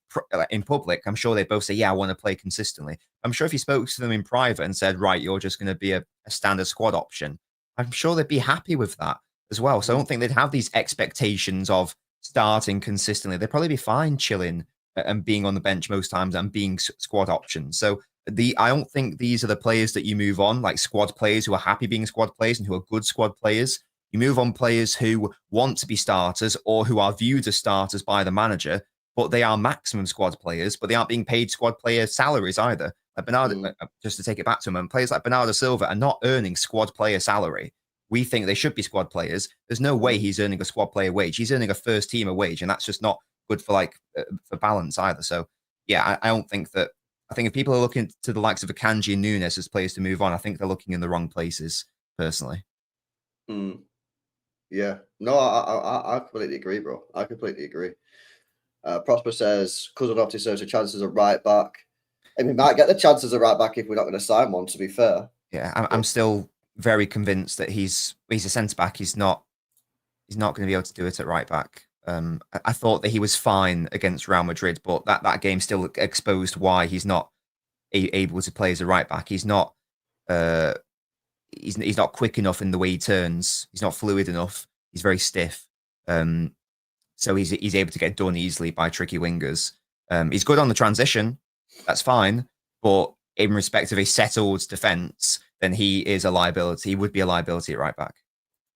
in public, I'm sure they both say, yeah, I want to play consistently. I'm sure if you spoke to them in private and said, right, you're just going to be a standard squad option, I'm sure they'd be happy with that as well. So I don't think they'd have these expectations of starting consistently. They'd probably be fine chilling and being on the bench most times and being squad options. So I don't think these are the players that you move on, like squad players who are happy being squad players and who are good squad players. You move on players who want to be starters or who are viewed as starters by the manager, but they are maximum squad players, but they aren't being paid squad player salaries either. Like Bernardo, just to take it back to him, players like Bernardo Silva are not earning squad player salary. We think they should be squad players. There's no way he's earning a squad player wage. He's earning a first teamer wage, and that's just not good for for balance either. So yeah, I don't think that. I think if people are looking to the likes of Akanji and Nunes as players to move on, I think they're looking in the wrong places, personally. Yeah, no, I completely agree, bro. I completely agree. Prosper says Cousin deserves a chance as a right back. And we might get the chances of right back if we're not going to sign one, to be fair. Yeah, I'm still very convinced that he's a centre back. He's not going to be able to do it at right back. I thought that he was fine against Real Madrid, but that game still exposed why he's not able to play as a right back. He's not he's not quick enough in the way he turns. He's not fluid enough. He's very stiff. So he's able to get done easily by tricky wingers. He's good on the transition. That's fine. But in respect of a settled defence, then he is a liability. He would be a liability at right back.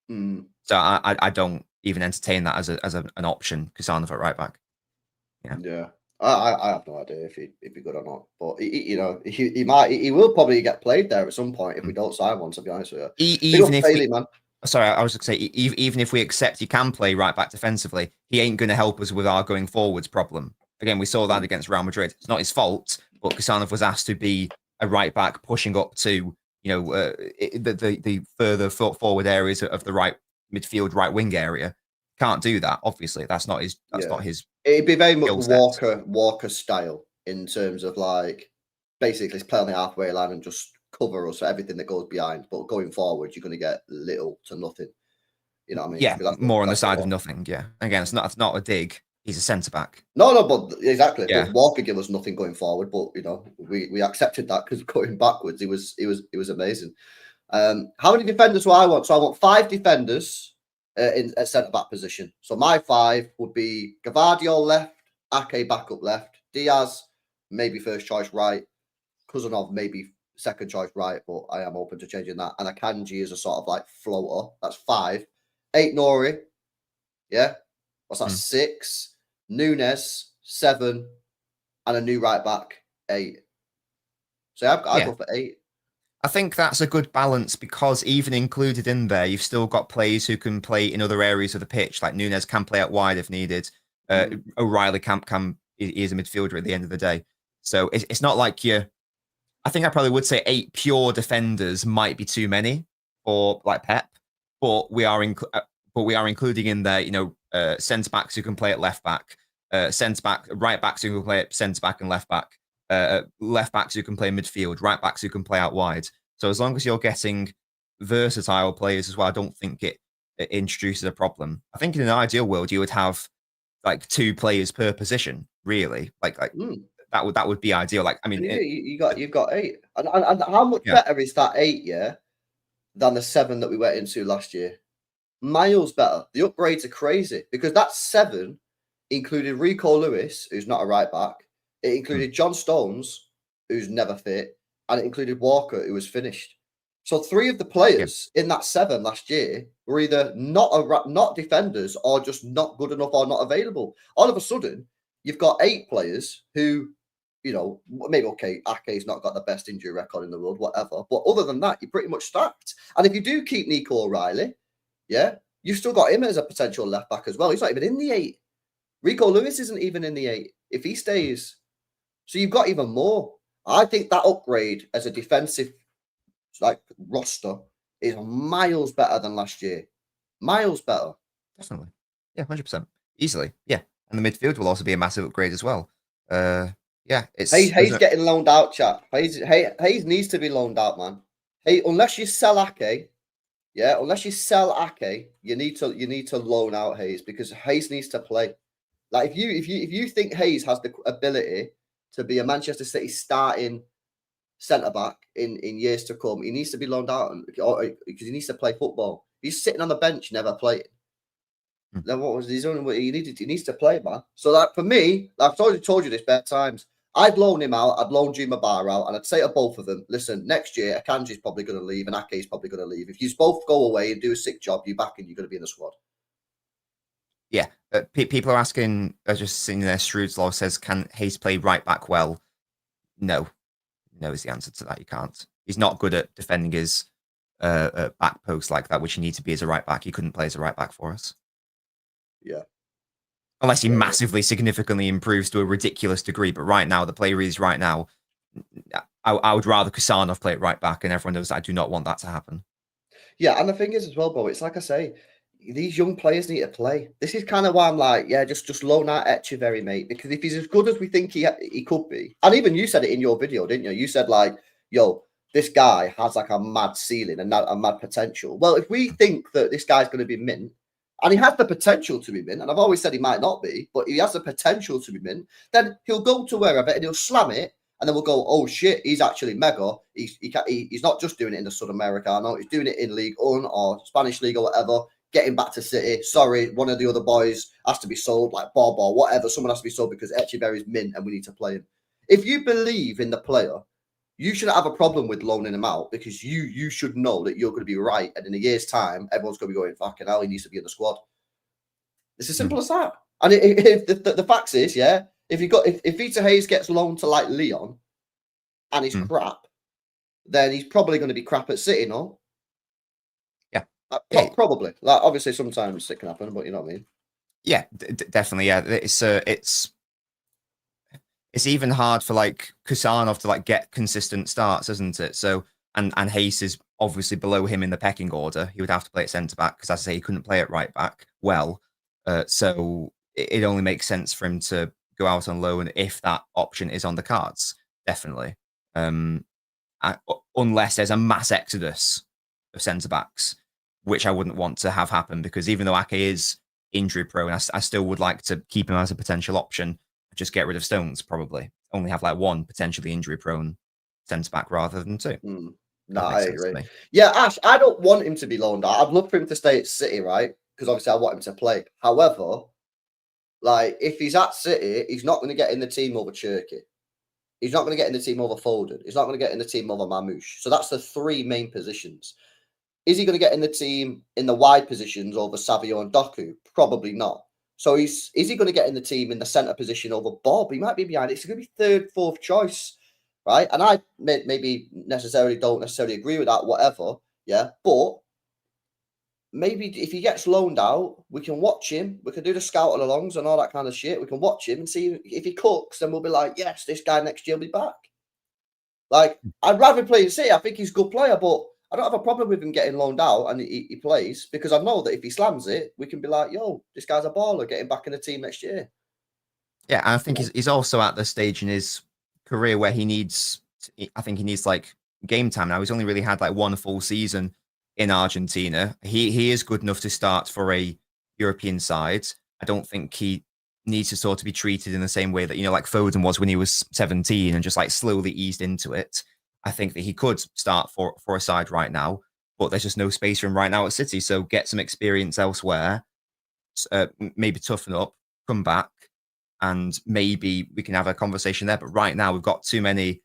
So I don't even entertain that as an option, Kusanov at right back. Yeah. I have no idea if he'd be good or not, but he will probably get played there at some point if we don't sign one. To be honest with you, even if I was going to say, even if we accept he can play right back defensively, he ain't going to help us with our going forwards problem. Again, we saw that against Real Madrid. It's not his fault, but Kusanov was asked to be a right back, pushing up to the further forward areas of the right midfield, right wing area. Can't do that. Obviously, that's not his. Not his. It'd be very much Walker style in terms of basically play on the halfway line and just cover us for everything that goes behind. But going forward, you're going to get little to nothing. You know what I mean? Yeah, more on the side of nothing. Yeah. Again, it's not a dig. He's a centre back. No, but exactly. Yeah. But Walker gave us nothing going forward, but we accepted that because going backwards, he was amazing. How many defenders do I want? So I want 5 defenders. In a centre back position. So my 5 would be Gvardiol left, Ake backup left, Diaz maybe first choice right, Kusanov maybe second choice right, but I am open to changing that. And Akanji is a sort of floater. That's 5. 8 Nori. Yeah. What's that? 6. Nunes 7, and a new right back 8. So I go for 8. I think that's a good balance because even included in there, you've still got players who can play in other areas of the pitch. Like Nunes can play out wide if needed. O'Reilly is a midfielder at the end of the day. So it's not like I think I probably would say 8 pure defenders might be too many for Pep, but we are including in there, centre backs who can play at left back, right backs who can play at centre back and left back. Left backs who can play midfield, right backs who can play out wide. So as long as you're getting versatile players as well, I don't think it introduces a problem. I think in an ideal world, you would have 2 players per position, really. That would be ideal. You've got 8, and how much better is that 8 than the 7 that we went into last year? Miles better. The upgrades are crazy because that 7 included Rico Lewis, who's not a right back. It included John Stones, who's never fit, and it included Walker, who was finished. So 3 of the players in that 7 last year were either not defenders or just not good enough or not available. All of a sudden, you've got 8 players who, maybe Ake's not got the best injury record in the world, whatever. But other than that, you're pretty much stacked. And if you do keep Nico O'Reilly, you've still got him as a potential left back as well. He's not even in the 8. Rico Lewis isn't even in the 8. If he stays. So you've got even more. I think that upgrade as a defensive roster is miles better than last year. Miles better. Definitely. Yeah, 100%. Easily. Yeah. And the midfield will also be a massive upgrade as well. It's Hayes getting loaned out, chap. Hayes needs to be loaned out, man. Hey, unless you sell Ake, you need to loan out Hayes because Hayes needs to play. If you think Hayes has the ability to be a Manchester City starting centre back in years to come, he needs to be loaned out because he needs to play football. He's sitting on the bench, never playing. Then what was his only? He needs to play, man. So for me, I've already told you this bare times. I'd loan him out. I'd loan Juma Bar out, and I'd say to both of them, listen, next year Akanji's probably going to leave and Ake's probably going to leave. If you both go away and do a sick job, you're back and you're going to be in the squad. Yeah, people are asking, just seeing there, Shrewdslaw says, can Hayes play right back well? No. knows the answer to that. You can't. He's not good at defending his back post like that, which he needs to be as a right back. He couldn't play as a right back for us. Yeah. Unless he massively, significantly improves to a ridiculous degree. But right now, the player he is right now, I would rather Kusanov play at right back, and everyone knows that I do not want that to happen. Yeah, and the thing is as well, bro, it's like I say, these young players need to play. This is kind of why I'm like, yeah, just loan out Echeverry, mate, because if he's as good as we think he could be, and even you said it in your video, didn't you? You said like, yo, this guy has like a mad ceiling and a mad potential. Well, if we think that this guy's going to be mint, and he has the potential to be mint, and I've always said he might not be, but he has the potential to be mint, then he'll go to wherever and he'll slam it. And then we'll go, oh shit, he's actually mega. He's not just doing it in the Sudamericano, he's doing it in League One or Spanish League or whatever. Getting back to City. Sorry, one of the other boys has to be sold, like Bob or whatever. Someone has to be sold because Echeverry's mint and we need to play him. If you believe in the player, you shouldn't have a problem with loaning him out because you should know that you're going to be right. And in a year's time, everyone's going to be going, fucking hell, he needs to be in the squad. It's as simple as that. And if the fact is, yeah, if Vita Hayes gets loaned to like Leon and he's crap, then he's probably going to be crap at City, no? Yeah. Probably. Like obviously sometimes it can happen, but you know what I mean? Yeah, definitely. Yeah. It's even hard for like Kusanov to like get consistent starts, isn't it? So and Hayes is obviously below him in the pecking order. He would have to play at centre back because, as I say, he couldn't play at right back well. So it only makes sense for him to go out on loan if that option is on the cards. Definitely. Unless there's a mass exodus of centre backs, which I wouldn't want to have happen because even though Ake is injury prone, I still would like to keep him as a potential option. Just get rid of Stones, probably. Only have like one potentially injury prone centre back rather than two. No, I agree. Yeah, Ash, I don't want him to be loaned out. I'd love for him to stay at City, right? Because obviously I want him to play. However, like if he's at City, he's not going to get in the team over Cherky. He's not going to get in the team over Foden. He's not going to get in the team over Mamouche. So that's the three main positions. Is he going to get in the team in the wide positions over Savio and Doku? Probably not. So is he going to get in the team in the centre position over Bob? He might be behind it. It's going to be third, fourth choice, right? And I maybe don't necessarily agree with that, whatever. Yeah, but maybe if he gets loaned out, we can watch him. We can do the scout alongs and all that kind of shit. We can watch him and see if he cooks. Then we'll be like, yes, this guy next year will be back. Like I'd rather play in City. I think he's a good player, but I don't have a problem with him getting loaned out and he plays because I know that if he slams it, we can be like, yo, this guy's a baller, get him back in the team next year. Yeah, and I think he's also at the stage in his career where he needs like game time now. He's only really had like one full season in Argentina. He is good enough to start for a European side. I don't think he needs to sort of be treated in the same way that, like Foden was when he was 17 and just like slowly eased into it. I think that he could start for a side right now, but there's just no space for him right now at City. So get some experience elsewhere, maybe toughen up, come back, and maybe we can have a conversation there. But right now we've got too many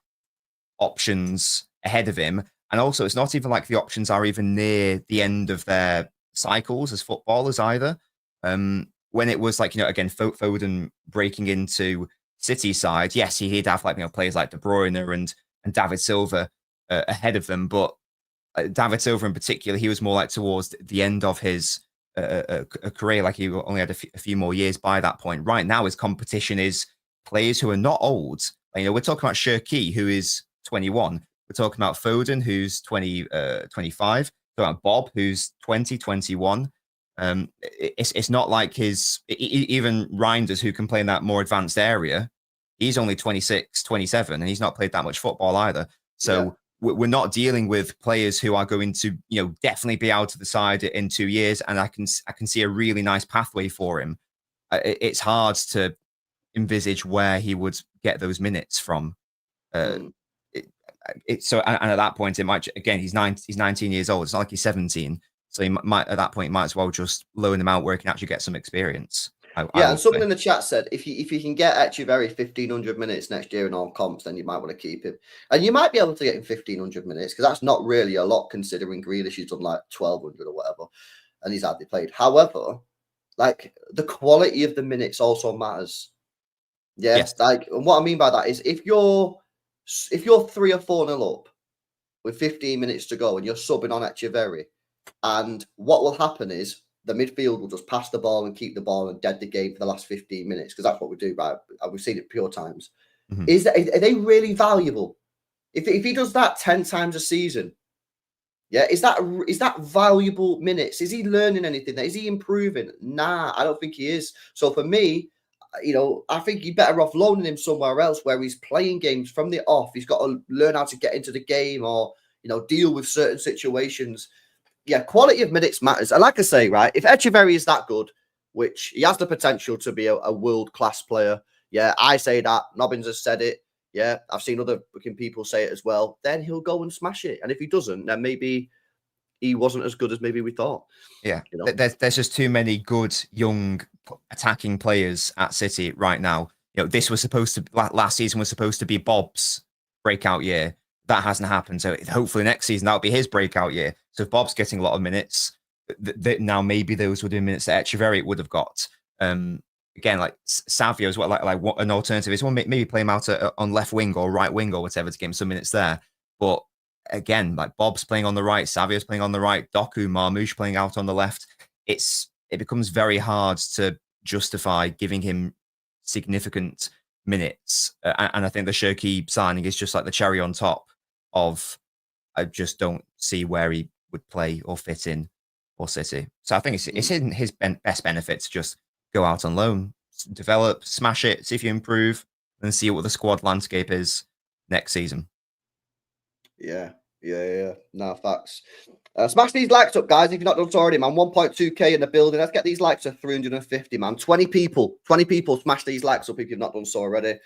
options ahead of him. And also it's not even like the options are even near the end of their cycles as footballers either. When it was like, again, Foden breaking into City side, yes, he did have like, players like De Bruyne and David Silva ahead of them. But David Silva in particular, he was more like towards the end of his career. Like he only had a few more years by that point. Right now, his competition is players who are not old. We're talking about Cherki, who is 21. We're talking about Foden, who's 25. We're talking about Bob, who's 20, 21. It's not like even Reinders, who can play in that more advanced area. He's only 26, 27, and he's not played that much football either. So we're not dealing with players who are going to, definitely be out of the side in 2 years. And I can see a really nice pathway for him. It's hard to envisage where he would get those minutes from. So at that point, it might, again, he's 19 years old. It's not like he's 17. So he might, at that point, might as well just loan him out where he can actually get some experience. And someone in the chat said if you can get Echeverry 1,500 minutes next year in all comps, then you might want to keep him. And you might be able to get him 1,500 minutes because that's not really a lot considering Grealish has done like 1,200 or whatever, and he's hardly played. However, like the quality of the minutes also matters. Yeah, yes. Like, and what I mean by that is if you're If you're 3 or 4-0 up with 15 minutes to go and you're subbing on Echeverri, and what will happen is the midfield will just pass the ball and keep the ball and dead the game for the last 15 minutes, because that's what we do, right? We've seen it pure times. Mm-hmm. Are they really valuable? If he does that 10 times a season, yeah, is that valuable minutes? Is he learning anything? Is he improving? Nah, I don't think he is. So for me, I think you're better off loaning him somewhere else where he's playing games from the off. He's got to learn how to get into the game, or deal with certain situations. Yeah, quality of minutes matters. And like I say, right, if Echeverri is that good, which he has the potential to be a world-class player, yeah, I say that. Nobbins has said it. Yeah, I've seen other people say it as well. Then he'll go and smash it. And if he doesn't, then maybe he wasn't as good as maybe we thought. Yeah, there's just too many good young attacking players at City right now. This was supposed to last season was supposed to be Bob's breakout year. That hasn't happened. So hopefully next season that'll be his breakout year. So if Bob's getting a lot of minutes, now maybe those would be minutes that Echeverri would have got. Again, like Savio as well, like what an alternative is. Well, maybe play him out on left wing or right wing or whatever to give him some minutes there. But again, like Bob's playing on the right, Savio's playing on the right, Doku, Marmoush playing out on the left. It becomes very hard to justify giving him significant minutes. And I think the Cherki signing is just like the cherry on top of, I just don't see where he would play or fit in for City. So I think it's in his best benefit to just go out on loan, develop, smash it, see if you improve, and see what the squad landscape is next season. Yeah. No, facts. Smash these likes up, guys, if you've not done so already, man. 1.2k in the building. Let's get these likes to 350, man. 20 people smash these likes up if you've not done so already.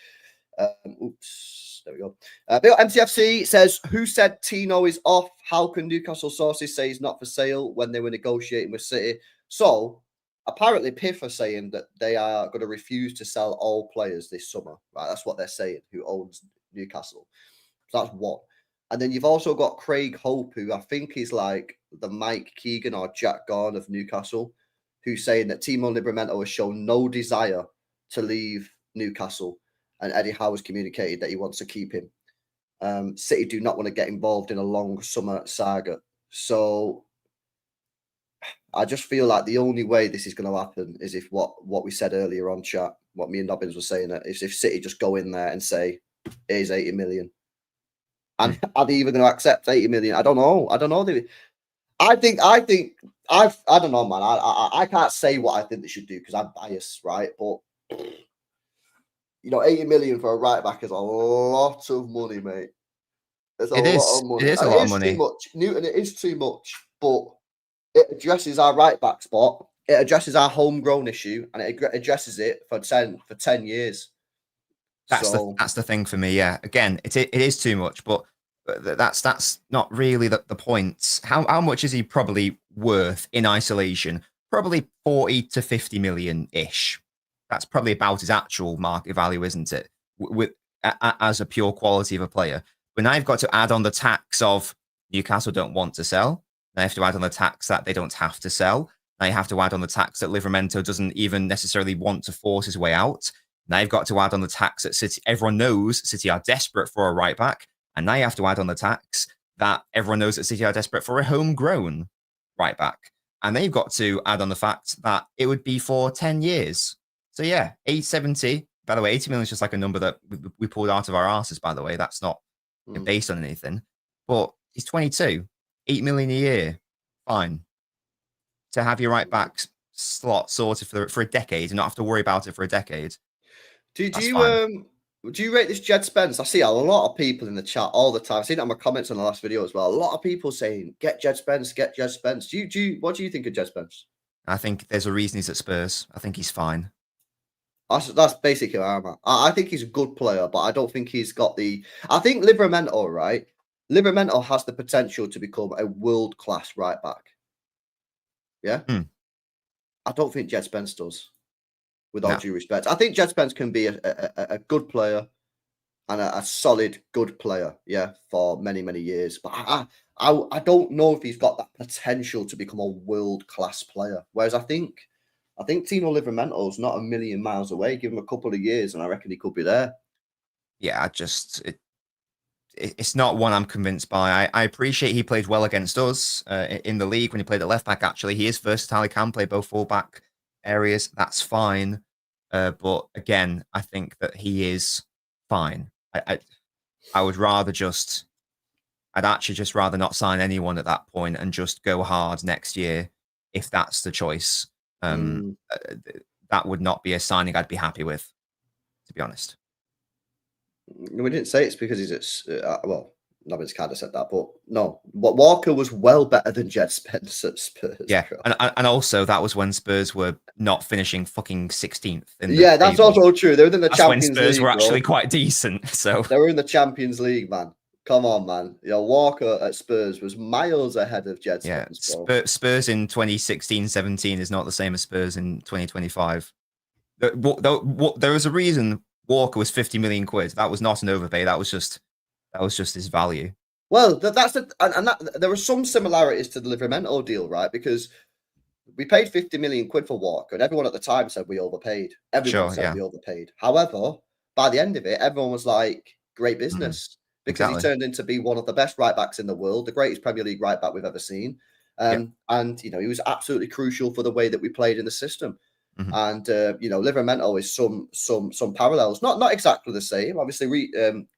Oops, there we go. Bill MCFC says, who said Tino is off? How can Newcastle sources say he's not for sale when they were negotiating with City? So apparently PIF are saying that they are going to refuse to sell all players this summer, right? That's what they're saying, who owns Newcastle. So that's one. And then you've also got Craig Hope, who I think is like the Mike Keegan or Jack Garn of Newcastle, who's saying that Timo Livramento has shown no desire to leave Newcastle, and Eddie Howe has communicated that he wants to keep him. City do not want to get involved in a long summer saga. So I just feel like the only way this is going to happen is if what we said earlier on chat, what me and Dobbins were saying, is if City just go in there and say, here's 80 million. And are they even going to accept 80 million? I don't know. I don't know. I don't know, man. I can't say what I think they should do because I'm biased, right? But 80 million for a right back is a lot of money, mate. It's a lot of money. It is a lot of money. Too much. Newton, it is too much, but it addresses our right back spot. It addresses our homegrown issue, and it addresses it for 10 years. That's the thing for me. Yeah. Again, it is too much, but that's not really the point. How much is he probably worth in isolation? Probably 40 to 50 million ish. That's probably about his actual market value, isn't it? As a pure quality of a player. But now you've got to add on the tax of Newcastle don't want to sell. Now you have to add on the tax that they don't have to sell. Now you have to add on the tax that Livramento doesn't even necessarily want to force his way out. Now you've got to add on the tax that City, everyone knows City are desperate for a right back. And now you have to add on the tax that everyone knows that City are desperate for a homegrown right back. And then you've got to add on the fact that it would be for 10 years. So yeah, 870. By the way, 80 million is just like a number that we pulled out of our asses, by the way. That's not based on anything. But he's 22. 8 million a year. Fine. To have your right back slot sorted for a decade and not have to worry about it for a decade. Do you rate this Jed Spence? I see a lot of people in the chat all the time. I've seen it on my comments on the last video as well. A lot of people saying, get Jed Spence, get Jed Spence. What do you think of Jed Spence? I think there's a reason he's at Spurs. I think he's fine. That's basically where I'm at. I think he's a good player, but I don't think he's got the... I think Livramento, right? Livramento has the potential to become a world-class right back. Yeah? I don't think Jed Spence does. With all due respect, I think Jed Spence can be a good player and a solid good player, yeah, for many, many years. But I don't know if he's got that potential to become a world-class player. Whereas I think Tino Livramento's not a million miles away. Give him a couple of years, and I reckon he could be there. Yeah, it's not one I'm convinced by. I appreciate he played well against us in the league when he played at left back. Actually, he is versatile. He can play both full back areas. That's fine. But again, I think that he is fine. I would rather just. I'd actually just rather not sign anyone at that point and just go hard next year if that's the choice. That would not be a signing I'd be happy with, to be honest. We didn't say it's because he's at well, nobody's kind of said that, but no, Walker was well better than Jed Spence at Spurs. Yeah, and also that was when Spurs were not finishing fucking 16th. Yeah, that's also true. They were in the Champions League. Spurs were actually quite decent. So they were in the Champions League, man. Come on, man. Walker at Spurs was miles ahead of Jed Spence. Yeah, Spurs in 2016-17 is not the same as Spurs in 2025. There was a reason Walker was 50 million quid. That was not an overpay. That was just his value. Well, there are some similarities to the Livramento deal, right? Because we paid 50 million quid for Walker, and everyone at the time said we overpaid. Everyone said we overpaid. However, by the end of it, everyone was like, great business. Because he turned into be one of the best right backs in the world, the greatest Premier League right back we've ever seen. And, he was absolutely crucial for the way that we played in the system. And, Livramento is some parallels, not exactly the same. Obviously,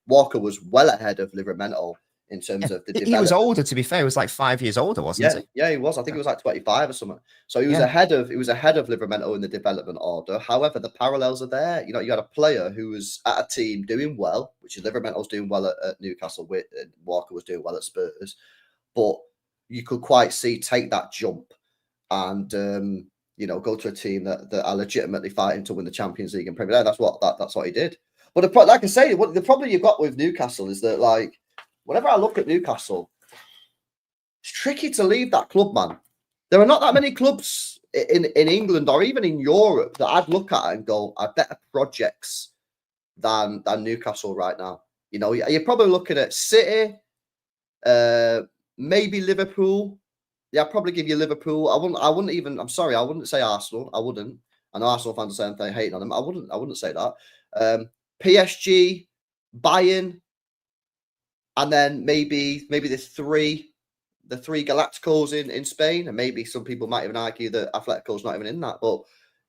Walker was well ahead of Livramento in terms of the development. He was older, to be fair. He was like 5 years older, wasn't he? Yeah, he was. I think he was like 25 or something. So he was ahead of Livramento in the development order. However, the parallels are there. You had a player who was at a team doing well, which is Livramento's doing well at Newcastle, and Walker was doing well at Spurs. But you could quite see take that jump and go to a team that are legitimately fighting to win the Champions League and Premier League. That's what he did. But like I say, the problem you've got with Newcastle is that, like, whenever I look at Newcastle, it's tricky to leave that club, man. There are not that many clubs in England or even in Europe that I'd look at and go, are better projects than Newcastle right now. You're probably looking at City, maybe Liverpool. Yeah, I'd probably give you Liverpool. I wouldn't say Arsenal. I wouldn't. I know Arsenal fans are saying they're hating on them. I wouldn't say that. PSG, Bayern, and then maybe the three Galacticos in Spain, and maybe some people might even argue that Atletico's not even in that. But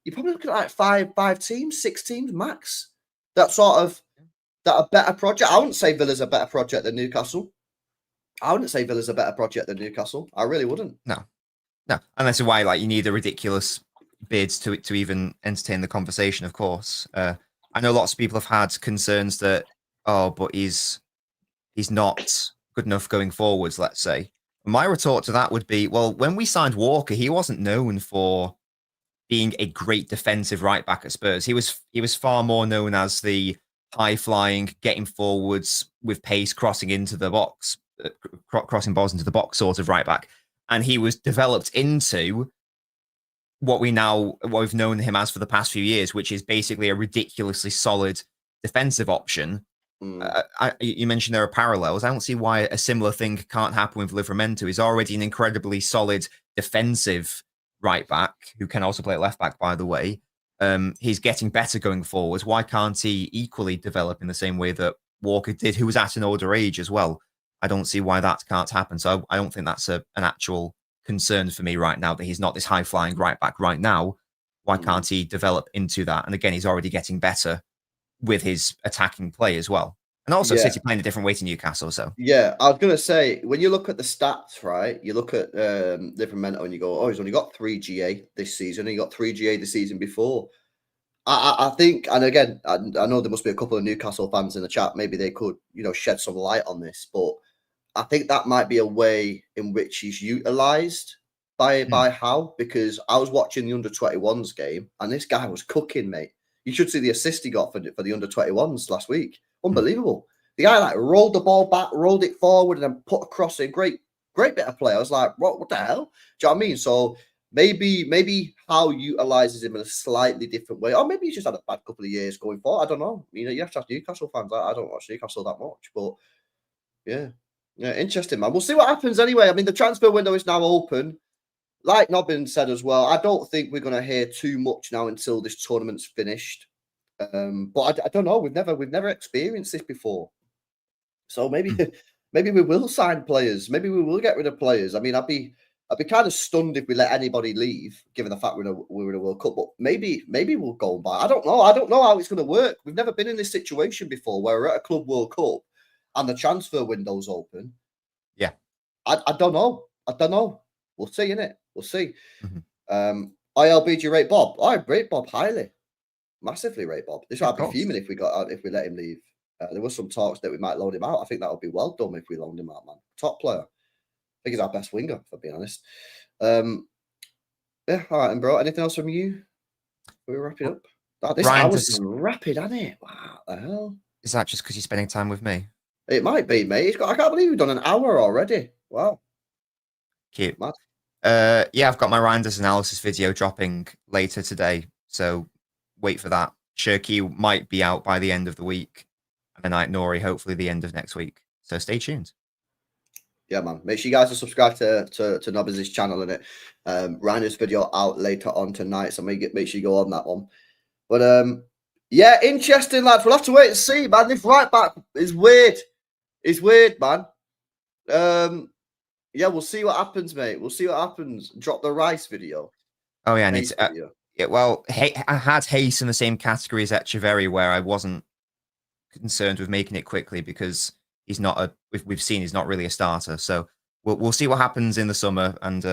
you're probably looking at like five teams, 6 teams max. That a better project. I wouldn't say Villa's a better project than Newcastle. I really wouldn't. No. And that's why you need a ridiculous bids to even entertain the conversation. Of course, I know lots of people have had concerns that but he's not good enough going forwards, let's say. My retort to that would be, well, when we signed Walker, he wasn't known for being a great defensive right back at Spurs. He was far more known as the high-flying, getting forwards with pace, crossing into the box, crossing balls into the box sort of right back. And he was developed into what we've known him as for the past few years, which is basically a ridiculously solid defensive option. You mentioned there are parallels. I don't see why a similar thing can't happen with Livramento. He's already an incredibly solid defensive right back who can also play at left back, by the way. He's getting better going forwards. Why can't he equally develop in the same way that Walker did, who was at an older age as well? I don't see why that can't happen. So I don't think that's an actual concern for me right now, that he's not this high-flying right back right now. Why can't he develop into that? And again, he's already getting better with his attacking play as well. And also City playing a different way to Newcastle. So yeah, I was going to say, when you look at the stats, right, you look at Livramento and you go, he's only got 3 GA this season, and he got 3 GA the season before. I think, and again, I know there must be a couple of Newcastle fans in the chat. Maybe they could, shed some light on this, but I think that might be a way in which he's utilised by Howe, because I was watching the under-21s game and this guy was cooking, mate. You should see the assist he got for the under-21s last week. Unbelievable. The guy rolled the ball back, rolled it forward, and then put a cross in. Great bit of play. I was like, what the hell? Do you know what I mean? So maybe Howe utilises him in a slightly different way. Or maybe he's just had a bad couple of years going forward. I don't know. You have to ask Newcastle fans. I don't watch Newcastle that much. But yeah, interesting, man. We'll see what happens anyway. I mean, the transfer window is now open. Like Nobbin said as well, I don't think we're going to hear too much now until this tournament's finished. But I don't know. We've never experienced this before. So maybe maybe we will sign players. Maybe we will get rid of players. I mean, I'd be kind of stunned if we let anybody leave, given the fact we're in a World Cup. But maybe we'll go and buy. I don't know. I don't know how it's going to work. We've never been in this situation before where we're at a Club World Cup and the transfer window's open. Yeah. I don't know. I don't know. We'll see, innit? We'll see. Mm-hmm. ILB, do you rate Bob? I rate Bob highly. Massively rate Bob. This I'd be fuming if we let him leave. There was some talks that we might loan him out. I think that would be well done if we loaned him out, man. Top player. I think he's our best winger, if I'm being honest. Yeah, all right, and bro. Anything else from you? We wrap it up. Oh, this hour's rapid, hasn't it? Wow, the hell. Is that just because you're spending time with me? It might be, mate. I can't believe we've done an hour already. Wow. Cute. Mad. Yeah, I've got my Reinders analysis video dropping later today, so wait for that. Shirky might be out by the end of the week, and then Nori hopefully the end of next week. So stay tuned. Yeah, man. Make sure you guys are subscribed to Nobbins' channel, innit? Reiner's video out later on tonight, so make sure you go on that one. But yeah, interesting, lads. We'll have to wait and see, man. This right back is weird. It's weird, man. Yeah, we'll see what happens, mate. We'll see what happens. Drop the Rice video. Oh yeah, yeah. Well, I had Hayes in the same category as Echeverry, where I wasn't concerned with making it quickly because he's not we've seen he's not really a starter. So we'll see what happens in the summer, and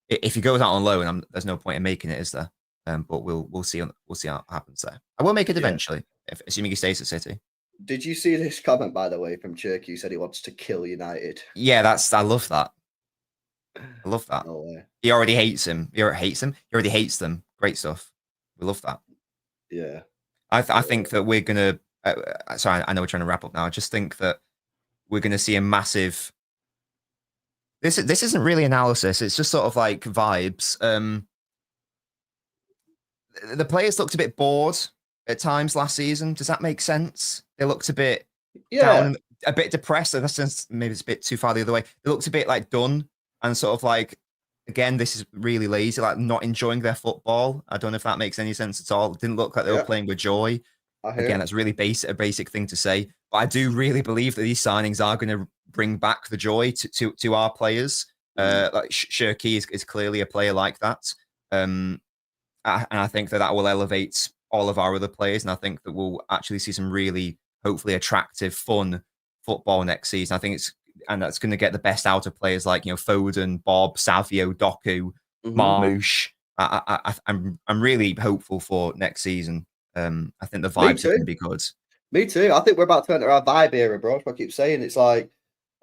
if he goes out on loan, there's no point in making it, is there? But we'll see how it happens there. I will make it eventually, assuming he stays at City. Did you see this comment, by the way, from Cherky, who said he wants to kill United? Yeah, I love that. I love that. No way. He already hates him. He already hates them. Great stuff. We love that. Yeah. I think that we're gonna. Sorry, I know we're trying to wrap up now. I just think that we're gonna see a massive. This isn't really analysis. It's just sort of like vibes. The players looked a bit bored at times last season. Does that make sense? They looked a bit down, a bit depressed. In that sense, maybe it's a bit too far the other way. They looked a bit like done and sort of like, again, this is really lazy, like not enjoying their football. I don't know if that makes any sense at all. It didn't look like they were playing with joy. Again, that's really a basic thing to say. But I do really believe that these signings are going to bring back the joy to our players. Like Shirky is clearly a player like that. And I think that will elevate all of our other players. And I think that we'll actually see some really, hopefully, attractive, fun football next season. I think that's going to get the best out of players like, Foden, Bob, Savio, Doku, Marmouche. I'm really hopeful for next season. I think the vibes are going to be good. Me too. I think we're about to enter our vibe era, bro. That's what I keep saying. It's like,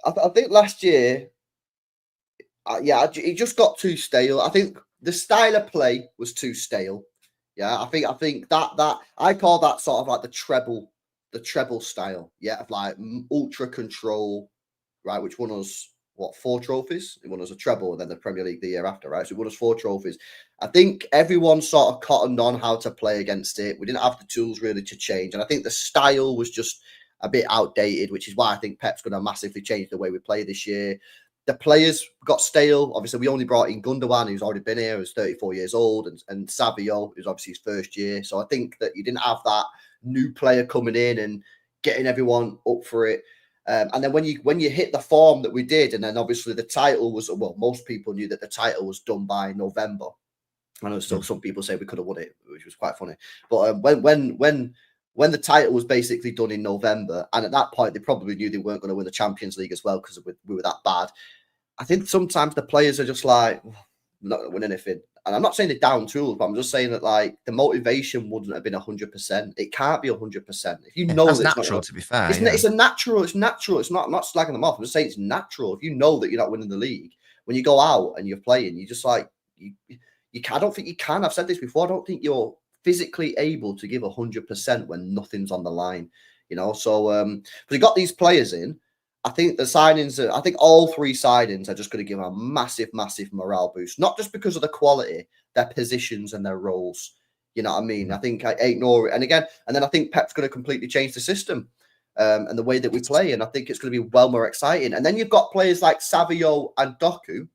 I think last year, it just got too stale. I think the style of play was too stale. Yeah, I think that I call that sort of like the treble style. Yeah, of like ultra control, right? Which won us 4 trophies? It won us a treble, and then the Premier League the year after, right? So it won us 4 trophies. I think everyone sort of cottoned on how to play against it. We didn't have the tools really to change, and I think the style was just a bit outdated, which is why I think Pep's going to massively change the way we play this year. The players got stale. Obviously, we only brought in Gundogan, who's already been here, who's 34 years old, and Savio, who's obviously his first year. So I think that you didn't have that new player coming in and getting everyone up for it. And then when you hit the form that we did, and then obviously the title was, well, most people knew that the title was done by November. I know still some people say we could have won it, which was quite funny. But when the title was basically done in November, and at that point they probably knew they weren't going to win the Champions League as well because we were that bad. I think sometimes the players are just like, we're not going to win anything. And I'm not saying they're down tools, but I'm just saying that like the motivation wouldn't have been 100%. It can't be 100%. If you know that's natural, to be fair. It's a natural. It's natural. It's not. I'm not slagging them off. I'm just saying it's natural. If you know that you're not winning the league, when you go out and you're playing, you just like you can. I don't think you can. I've said this before. I don't think you're physically able to give 100% when nothing's on the line. So but you got these players in. I think the signings, I think all 3 signings are just going to give a massive, massive morale boost. Not just because of the quality, their positions and their roles. You know what I mean? I think I ignore it. And then I think Pep's going to completely change the system and the way that we play. And I think it's going to be well more exciting. And then you've got players like Savio and Doku.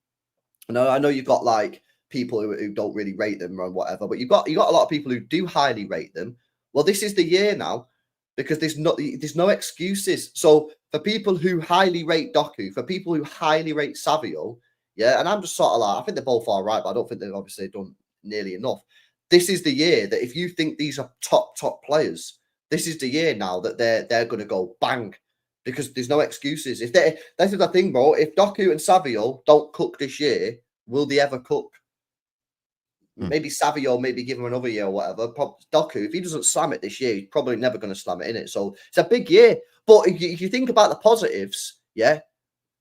I know you've got like people who don't really rate them or whatever, but you've got a lot of people who do highly rate them. Well, this is the year now because there's no excuses. So for people who highly rate Doku, for people who highly rate Savio, yeah, and I'm just sort of like, I think they're both all right, but I don't think they've obviously done nearly enough. This is the year that if you think these are top players, this is the year now that they're going to go bang, because there's no excuses. If this is the thing, bro. If Doku and Savio don't cook this year, will they ever cook? Maybe Savio, maybe give him another year or whatever. Doku, if he doesn't slam it this year, he's probably never going to slam it in it. So it's a big year. But if you think about the positives, yeah,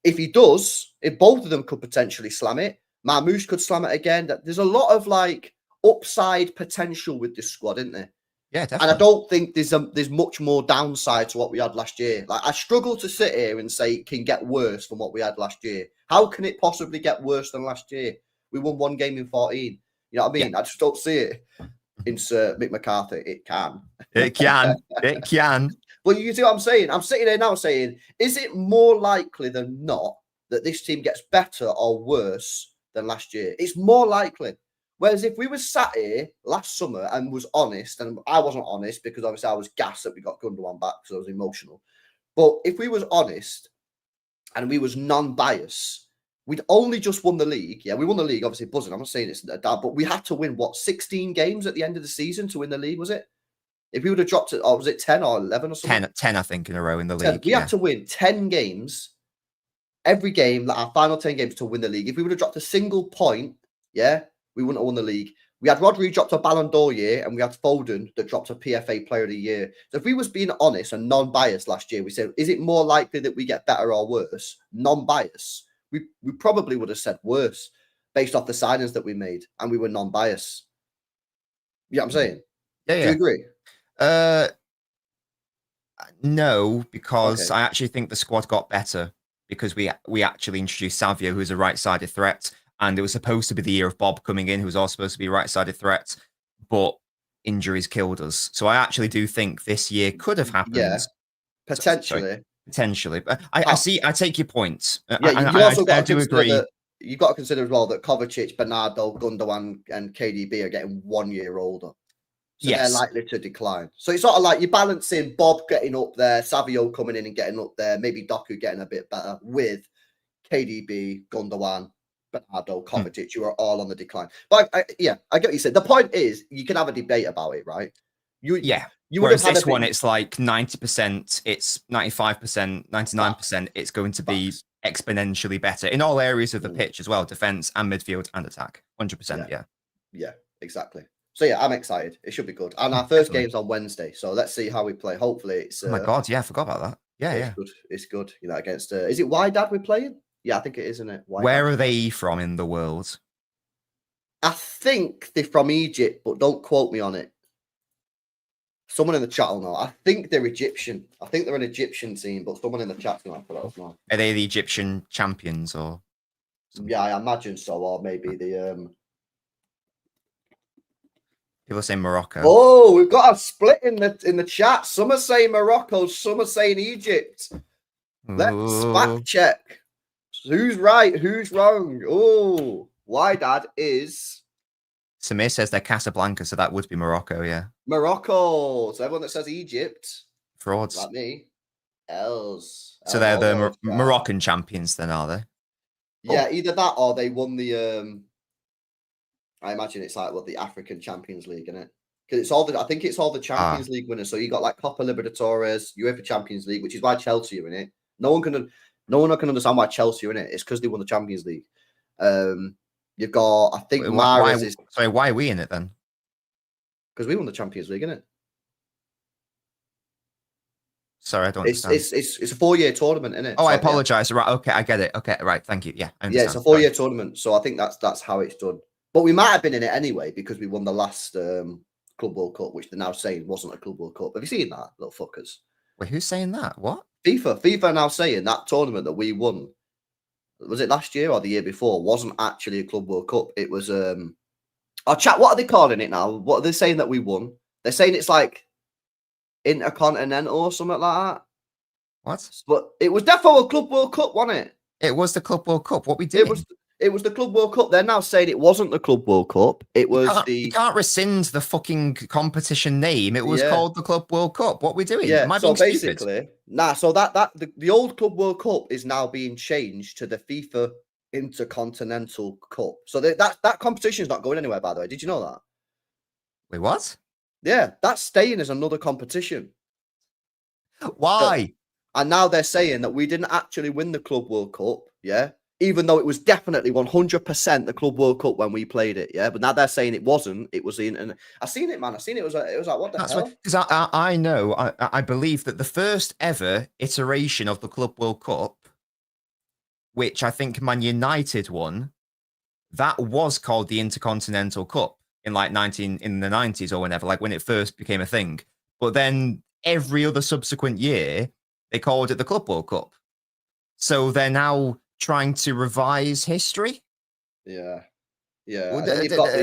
if he does, if both of them could potentially slam it, Marmoush could slam it again. There's a lot of like upside potential with this squad, isn't there? Yeah, definitely. And I don't think there's much more downside to what we had last year. Like, I struggle to sit here and say it can get worse than what we had last year. How can it possibly get worse than last year? We won 1 game in 14. You know what I mean? Yeah. I just don't see it. Insert Mick McCarthy. It can. It can. It can. Well, you see what I'm saying? I'm sitting there now saying, is it more likely than not that this team gets better or worse than last year? It's more likely. Whereas if we were sat here last summer and was honest, and I wasn't honest because obviously I was gassed that we got Gundogan back because I was emotional. But if we was honest and we was non-biased, we'd only just won the league. Yeah, we won the league, obviously buzzing. I'm not saying it's that, but we had to win, 16 games at the end of the season to win the league, was it? If we would have dropped it, or was it 10 or 11 or something? 10, I think, in a row in the 10. league. We had to win 10 games, every game, like our final 10 games to win the league. If we would have dropped a single point, yeah, we wouldn't have won the league. We had Rodri dropped a Ballon d'Or year, and we had Foden that dropped a PFA Player of the Year. So if we was being honest and non-biased last year, we said, is it more likely that we get better or worse? Non-biased. We probably would have said worse based off the signings that we made, and we were non-biased. You know what I'm saying? Yeah, Do you agree? No, because I actually think the squad got better because we actually introduced Savio, who's a right-sided threat, and it was supposed to be the year of Bob coming in, who was also supposed to be a right-sided threat, but injuries killed us. So I actually do think this year could have happened. Yeah, potentially. Potentially, but I see. I take your point. Yeah, you also got to agree. You've got to consider as well that Kovacic, Bernardo, Gundogan, and KDB are getting 1 year older. So they're likely to decline. So it's sort of like you're balancing Bob getting up there, Savio coming in and getting up there, maybe Doku getting a bit better with KDB, Gundogan, Bernardo, Kovacic, who are all on the decline. But I get what you said. The point is, you can have a debate about it, right? Whereas this one, it's like 90%, it's 95%, 99%. It's going to be exponentially better in all areas of the pitch as well, defense and midfield and attack. 100%, yeah, exactly. So yeah, I'm excited. It should be good. And our first game's on Wednesday, so let's see how we play. Hopefully, it's. Oh my god, yeah, I forgot about that. Yeah. Good. It's good. You know, against. Is it Wydad we're playing? Yeah, I think it is, isn't it? Where are they from in the world? I think they're from Egypt, but don't quote me on it. Someone in the chat will know. I think they're Egyptian. I think they're an Egyptian team, but someone in the chat's going to put us know. Are they the Egyptian champions or? Something? Yeah, I imagine so, or maybe the. People say Morocco. Oh, we've got a split in the chat. Some are saying Morocco, some are saying Egypt. Let's fact check. Who's right? Who's wrong? Oh, Wydad is. Samir says they're Casablanca, so that would be Morocco, yeah. Morocco. So everyone that says Egypt. Frauds. Like me. Els. So they're the Moroccan champions then, are they? Yeah, either that or they won the I imagine it's like the African Champions League, isn't it? Because it's all I think it's all the Champions League winners. So you got like Copa Libertadores, UEFA Champions League, which is why Chelsea are in it. No one can understand why Chelsea are in it. It's because they won the Champions League. You've got, I think, Mahrez is. Sorry, why are we in it then? Because we won the Champions League, isn't it? Sorry, I don't understand. It's a 4-year tournament, isn't it? Oh, so, I apologize. Yeah. Right, okay, I get it. Okay, right, thank you. Yeah, it's a 4-year tournament, so I think that's how it's done. But we might have been in it anyway because we won the last Club World Cup, which they're now saying wasn't a Club World Cup. Have you seen that, little fuckers? Wait, who's saying that? What? FIFA are now saying that tournament that we won, was it last year or the year before, wasn't actually a Club World Cup. It was chat, what are they calling it now? What are they saying that we won? They're saying it's like Intercontinental or something like that. What? But it was definitely a Club World Cup, wasn't it? It was the Club World Cup. What we did? It was the Club World Cup. They're now saying it wasn't the Club World Cup. It was You can't rescind the fucking competition name. It was called the Club World Cup. What are we doing? Yeah. Am I So being basically, so the old Club World Cup is now being changed to the FIFA Intercontinental Cup. So that competition is not going anywhere. By the way, did you know that? Wait, what? Yeah, that's staying as another competition. Why? And now they're saying that we didn't actually win the Club World Cup. Yeah. Even though it was definitely 100% the Club World Cup when we played it, yeah. But now they're saying it wasn't. It was in, and I seen it, man. I seen it. It was like what the hell? Because I know, I believe that the first ever iteration of the Club World Cup, which I think Man United won, that was called the Intercontinental Cup in like in the 90s or whenever, like when it first became a thing. But then every other subsequent year, they called it the Club World Cup. So they're now trying to revise history. Yeah. And then you've got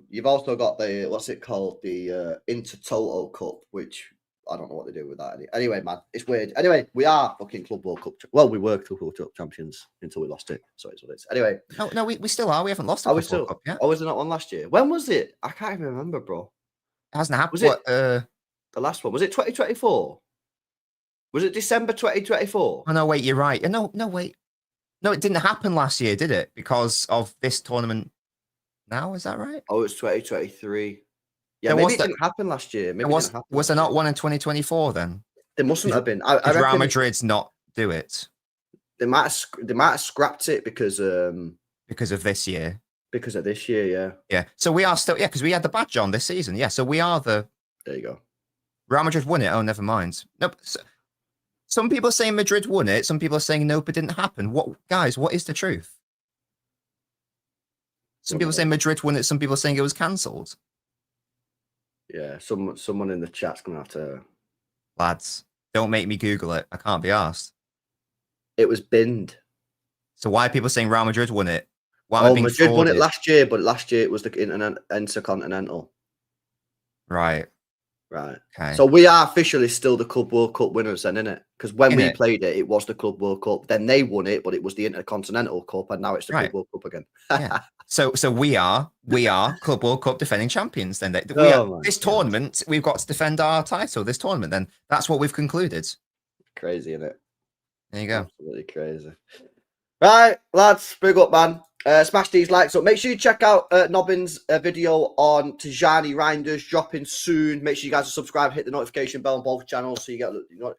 you've also got the, what's it called, the Intertoto Cup, which I don't know what they do with that. Anyway, man, it's weird. Anyway, we are fucking Club World Cup. Well, we were Club World Cup champions until we lost it. So it's what it is. Anyway, no, we still are. We haven't lost the Club World Cup yet. Oh, was it not one last year? When was it? I can't even remember, bro. It hasn't happened. Was it the last one? Was it 2024? Was it December 2024? Oh no, wait, you're right. No, wait. No, it didn't happen last year, did it? Because of this tournament now, is that right? Oh, it's 2023. Yeah, maybe it didn't happen last year. Maybe was there not one in 2024 then? There mustn't have been. Did Real Madrid's not do it? They might have scrapped it because of this year. Because of this year, yeah. Yeah. So we are still, because we had the badge on this season. Yeah. So we are the. There you go. Real Madrid won it. Oh, never mind. Nope. So, some people are saying Madrid won it. Some people are saying nope, it didn't happen. What, guys? What is the truth? Some people say Madrid won it. Some people are saying it was cancelled. Yeah, someone in the chat's gonna have to. Lads, don't make me Google it. I can't be asked. It was binned. So why are people saying Real Madrid won it? Why Madrid won it last year, but last year it was the Intercontinental. Right. Okay. So we are officially still the Club World Cup winners then, innit? Because when we played it, it was the Club World Cup. Then they won it, but it was the Intercontinental Cup, and now it's the Club World Cup again. Yeah. So we are Club World Cup defending champions. Then this tournament, we've got to defend our title. This tournament, then that's what we've concluded. Crazy, isn't it? There you go. Absolutely crazy. Right, lads, big up, man. Smash these likes up. Make sure you check out Nobbin's video on Tijani Reinders dropping soon. Make sure you guys are subscribed, hit the notification bell on both channels so you get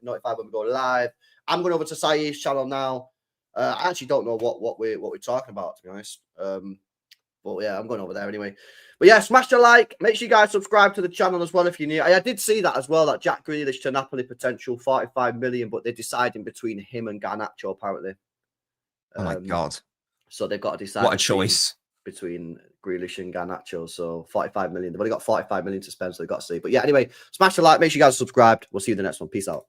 notified when we go live. I'm going over to Saeed's channel now. I actually don't know what we're talking about, to be honest. But yeah, I'm going over there anyway. But yeah, smash the like. Make sure you guys subscribe to the channel as well if you're new. I did see that as well, that Jack Grealish to Napoli potential 45 million, but they're deciding between him and Garnacho apparently. Oh my God. So they've got to decide. What a choice. Between Grealish and Garnacho. So 45 million. They've only got 45 million to spend, so they've got to see. But yeah, anyway, smash the like. Make sure you guys are subscribed. We'll see you in the next one. Peace out.